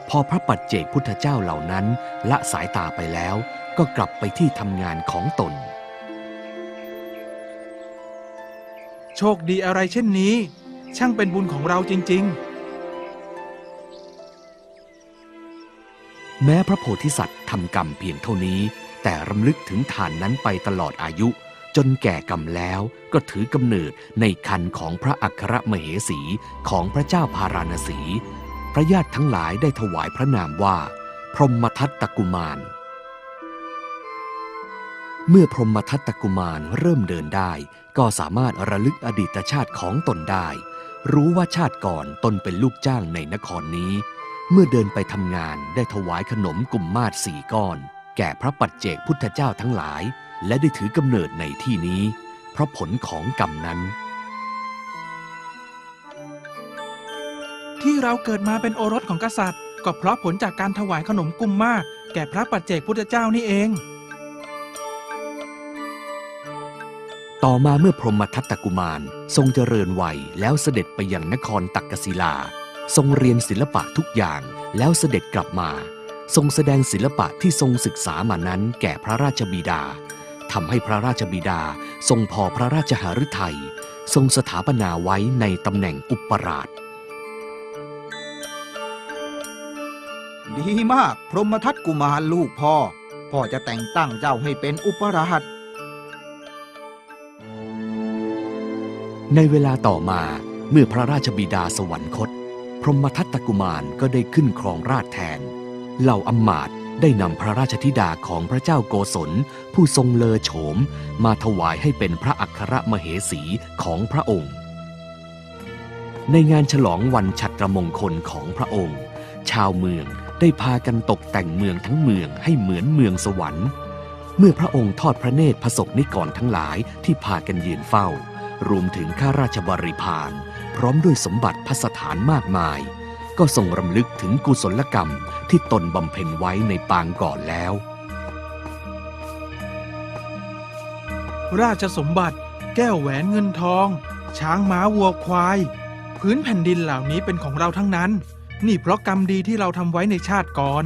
Speaker 9: พอพระปัจเจกพุทธเจ้าเหล่านั้นละสายตาไปแล้วก็กลับไปที่ทำงานของตน
Speaker 12: โชคดีอะไรเช่นนี้ช่างเป็นบุญของเราจริงๆ
Speaker 9: แม้พระโพธิสัตว์ทำกรรมเพียงเท่านี้แต่รำลึกถึงทานนั้นไปตลอดอายุจนแก่กรรมแล้วก็ถือกำเนิดในครรภ์ของพระอัครมเหสีของพระเจ้าพาราณสีพระญาติทั้งหลายได้ถวายพระนามว่าพรหมทัตตกุมารเมื่อพรหมทัตตกุมารเริ่มเดินได้ก็สามารถระลึกอดีตชาติของตนได้รู้ว่าชาติก่อนตนเป็นลูกจ้างในนครนี้เมื่อเดินไปทำงานได้ถวายขนมกุมมาศ4 ก้อนแก่พระปัจเจกพุทธเจ้าทั้งหลายและได้ถือกำเนิดในที่นี้เพราะผลของกรรมนั้น
Speaker 12: ที่เราเกิดมาเป็นโอรสของกษัตริย์ก็เพราะผลจากการถวายขนมกุมมาศแก่พระปัจเจกพุทธเจ้านี่เอง
Speaker 9: ต่อมาเมื่อพรหมทัตตกุมารทรงเจริญวัยแล้วเสด็จไปยังนครตักกศิลาทรงเรียนศิลปะทุกอย่างแล้วเสด็จกลับมาทรงแสดงศิลปะที่ทรงศึกษามานั้นแก่พระราชบิดา ทำให้พระราชบิดาทรงพอพระราชหฤทัยทรงสถาปนาไว้ในตำแหน่งอุปราช
Speaker 16: ดีมากพรหมทัตกุมารลูกพ่อจะแต่งตั้งเจ้าให้เป็นอุปราช
Speaker 9: ในเวลาต่อมาเมื่อพระราชบิดาสวรรคตพรหมทัตกุมารก็ได้ขึ้นครองราชย์แทนเหล่าอำมาตย์ได้นำพระราชธิดาของพระเจ้าโกศลผู้ทรงเลอโฉมมาถวายให้เป็นพระอัครมเหสีของพระองค์ในงานฉลองวันฉัตรมงคลของพระองค์ชาวเมืองได้พากันตกแต่งเมืองทั้งเมืองให้เหมือนเมืองสวรรค์เมื่อพระองค์ทอดพระเนตรพระสงฆ์นิกรทั้งหลายที่พากันยืนเฝ้ารวมถึงข้าราชบริพารพร้อมด้วยสมบัติภัสถานมากมายก็ทรงรำลึกถึงกุศลกรรมที่ตนบำเพ็ญไว้ในปางก่อนแล้ว
Speaker 12: ราชสมบัติแก้วแหวนเงินทองช้างม้าวัวควายพื้นแผ่นดินเหล่านี้เป็นของเราทั้งนั้นนี่เพราะกรรมดีที่เราทำไว้ในชาติก่อน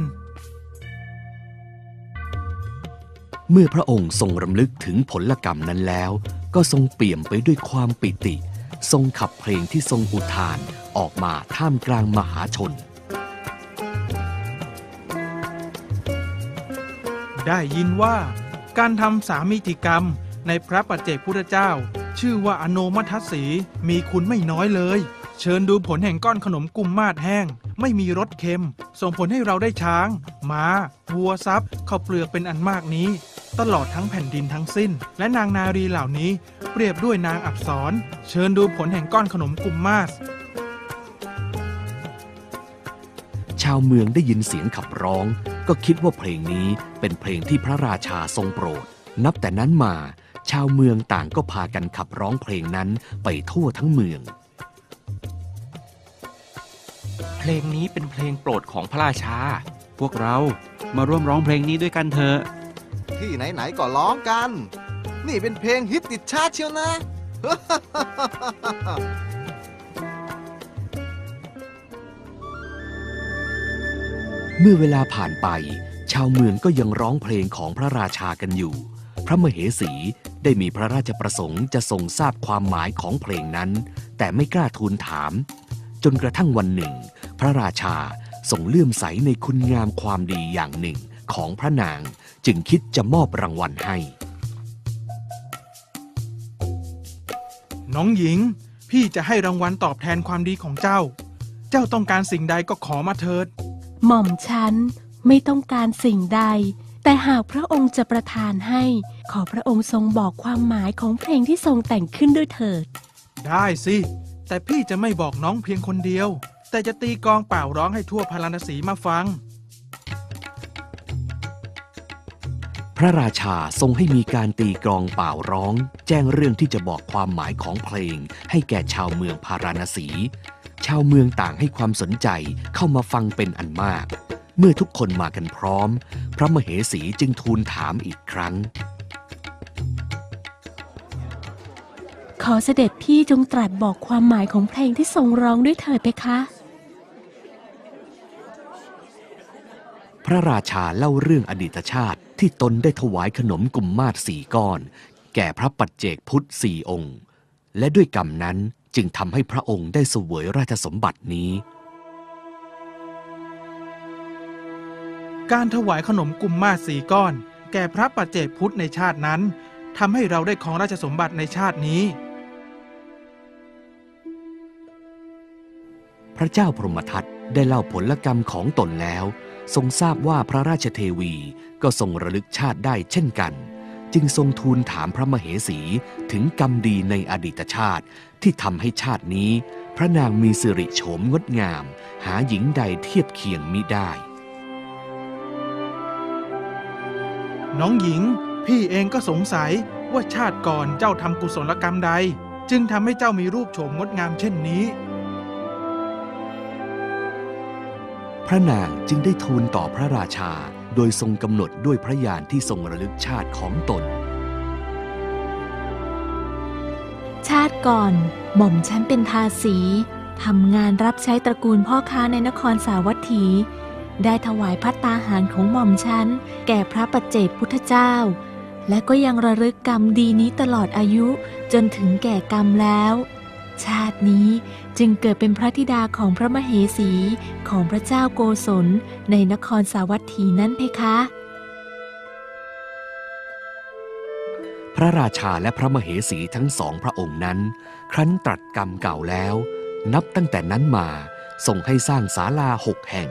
Speaker 9: เมื่อพระองค์ทรงรำลึกถึงผลกรรมนั้นแล้วก็ทรงเปี่ยมไปด้วยความปิติทรงขับเพลงที่ทรงอุทานออกมาท่ามกลางมหาชน
Speaker 12: ได้ยินว่าการทำสามิติกรรมในพระปัจเจกพุทธเจ้าชื่อว่าอโนมัทสีมีคุณไม่น้อยเลยเชิญดูผลแห่งก้อนขนมกุมมาศแห้งไม่มีรสเค็มส่งผลให้เราได้ช้างม้าวัวทรัพย์ข้าวเปลือกเป็นอันมากนี้ตลอดทั้งแผ่นดินทั้งสิ้นและนางนารีเหล่านี้เปรียบด้วยนางอัปสรเชิญดูผลแห่งก้อนขนมกุมมาศ
Speaker 9: ชาวเมืองได้ยินเสียงขับร้องก็คิดว่าเพลงนี้เป็นเพลงที่พระราชาทรงโปรดนับแต่นั้นมาชาวเมืองต่างก็พากันขับร้องเพลงนั้นไปทั่วทั้งเมือง
Speaker 14: เพลงนี้เป็นเพลงโปรดของพระราชา
Speaker 15: พวกเรามาร่วมร้องเพลงนี้ด้วยกันเถอะ
Speaker 17: ที่ไหนๆก็ร้องกันนี่เป็นเพลงฮิตติดชาติเชียวนะ
Speaker 9: เมื่อเวลาผ่านไปชาวเมืองก็ยังร้องเพลงของพระราชากันอยู่พระมเหสีได้มีพระราชประสงค์จะทรงทราบความหมายของเพลงนั้นแต่ไม่กล้าทูลถามจนกระทั่งวันหนึ่งพระราชาทรงเลื่อมใสในคุณงามความดีอย่างหนึ่งของพระนางจึงคิดจะมอบรางวัลให้
Speaker 12: น้องหญิงพี่จะให้รางวัลตอบแทนความดีของเจ้าเจ้าต้องการสิ่งใดก็ขอมาเถิด
Speaker 11: หม่อมฉันไม่ต้องการสิ่งใดแต่หากพระองค์จะประทานให้ขอพระองค์ทรงบอกความหมายของเพลงที่ทรงแต่งขึ้นด้วยเถิด
Speaker 12: ได้สิแต่พี่จะไม่บอกน้องเพียงคนเดียวแต่จะตีกลองเป่าร้องให้ทั่วพาราณสีมาฟัง
Speaker 9: พระราชาทรงให้มีการตีกลองเป่าร้องแจ้งเรื่องที่จะบอกความหมายของเพลงให้แก่ชาวเมืองพาราณสีชาวเมืองต่างให้ความสนใจเข้ามาฟังเป็นอันมากเมื่อทุกคนมากันพร้อมพระมเหสีจึงทูลถามอีกครั้ง
Speaker 11: ขอเสด็จพี่จงตรัสบอกความหมายของเพลงที่ทรงร้องด้วยเถิดเพคะ
Speaker 9: พระราชาเล่าเรื่องอดีตชาติที่ตนได้ถวายขนมกุมมาศ4 ก้อนแก่พระปัจเจกพุทธ4 องค์และด้วยกรรมนั้นจึงทำให้พระองค์ได้เสวยราชสมบัตินี้
Speaker 12: การถวายขนมกุมมาศ4 ก้อนแก่พระปัจเจกพุทธในชาตินั้นทำให้เราได้ครองราชสมบัติในชาตินี้
Speaker 9: พระเจ้าพรหมทัตได้เล่าผลกรรมของตนแล้วทรงทราบว่าพระราชเทวีก็ทรงระลึกชาติได้เช่นกันจึงทรงทูลถามพระมเหสีถึงกรรมดีในอดีตชาติที่ทำให้ชาตินี้พระนางมีสิริโฉมงดงามหาหญิงใดเทียบเคียงมิได้
Speaker 12: น้องหญิงพี่เองก็สงสัยว่าชาติก่อนเจ้าทำกุศลกรรมใดจึงทำให้เจ้ามีรูปโฉมงดงามเช่นนี้
Speaker 9: พระนางจึงได้ทูลต่อพระราชาโดยทรงกำหนดด้วยพระญาณที่ทรงระลึกชาติของตน
Speaker 11: ชาติก่อนหม่อมฉันเป็นทาสีทำงานรับใช้ตระกูลพ่อค้าในนครสาวัตถีได้ถวายภัตตาหารของหม่อมฉันแก่พระปัจเจกพุทธเจ้า และก็ยังระลึกกรรมดีนี้ตลอดอายุจนถึงแก่กรรมแล้ว ชาตินี้จึงเกิดเป็นพระธิดาของพระมเหสีของพระเจ้าโกศลในนครสาวัตถีนั้นเพคะ
Speaker 9: พระราชาและพระมเหสีทั้งสองพระองค์นั้น ครั้นตรัสกรรมเก่าแล้ว นับตั้งแต่นั้นมาส่งให้สร้างศาลา6 แห่ง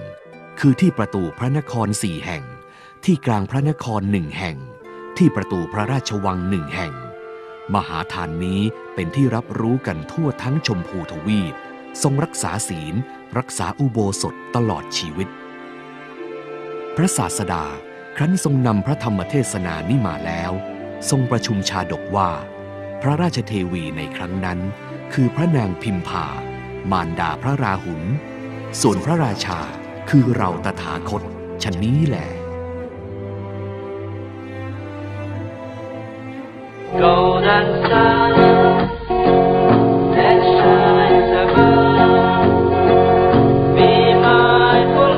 Speaker 9: คือที่ประตูพระนคร4 แห่ง ที่กลางพระนคร1 แห่ง ที่ประตูพระราชวัง1 แห่ง มหาทานนี้เป็นที่รับรู้กันทั่วทั้งชมพูทวีป ทรงรักษาศีล รักษาอุโบสถตลอดชีวิต พระศาสดาครั้นทรงนำพระธรรมเทศนานี้มาแล้ว ทรงประชุมชาดกว่า พระราชเทวีในครั้งนั้นคือพระนางพิมพามารดาพระราหุลส่วนพระราชาคือเราตถาคตฉะนี้แหละ
Speaker 18: Golden sun that shines above, be mindful of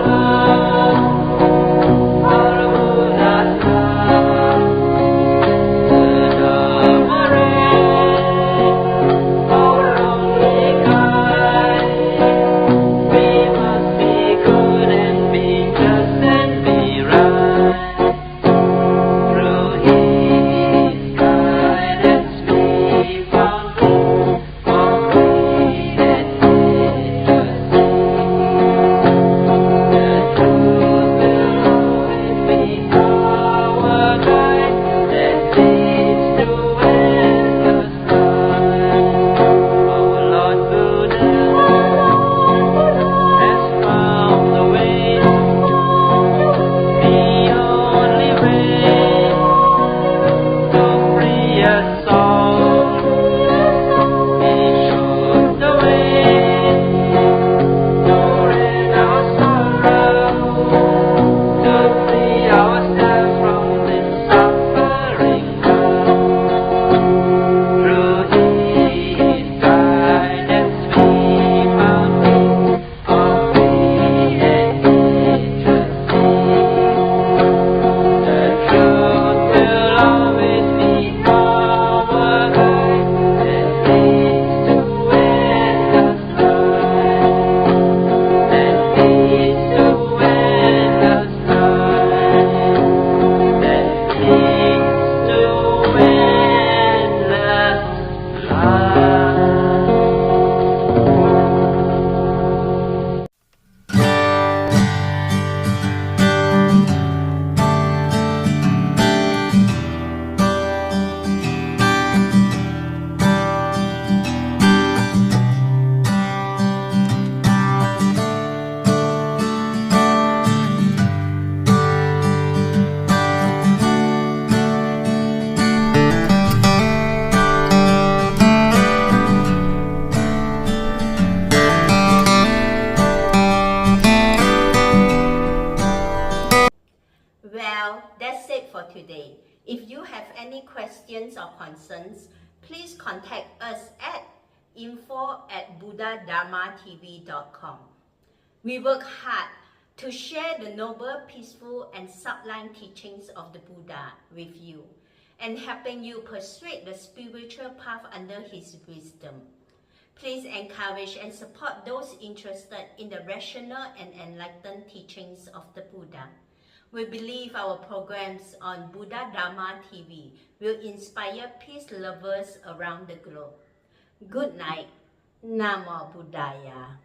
Speaker 18: all Buddha's love. The Dharma ray, oh lonely guide, we must be good and be just and be right. Through His guidance we found hope for greed and ecstasy. The truth will always be our guide that leads to endless light. Our Lord Buddha has found the way, the only way to free us all. He showed the way to rid our sorrow, to free ourselves from this suffering world. Through His guidance we found hope for greed and ecstasy. The truth will always be our guide that leads to endless light. That leads to endless light. That leads to endless light.
Speaker 1: Well, that's it for today. If you have any questions or concerns, please contact us at info@buddhadharmatv.com. We work hard to share the noble, peaceful, and sublime teachings of the Buddha with you, and helping you persuade the spiritual path under his wisdom. Please encourage and support those interested in the rational and enlightened teachings of the Buddha. We believe our programs on Buddha Dharma TV will inspire peace lovers around the globe. Good night. Namo Buddhaya.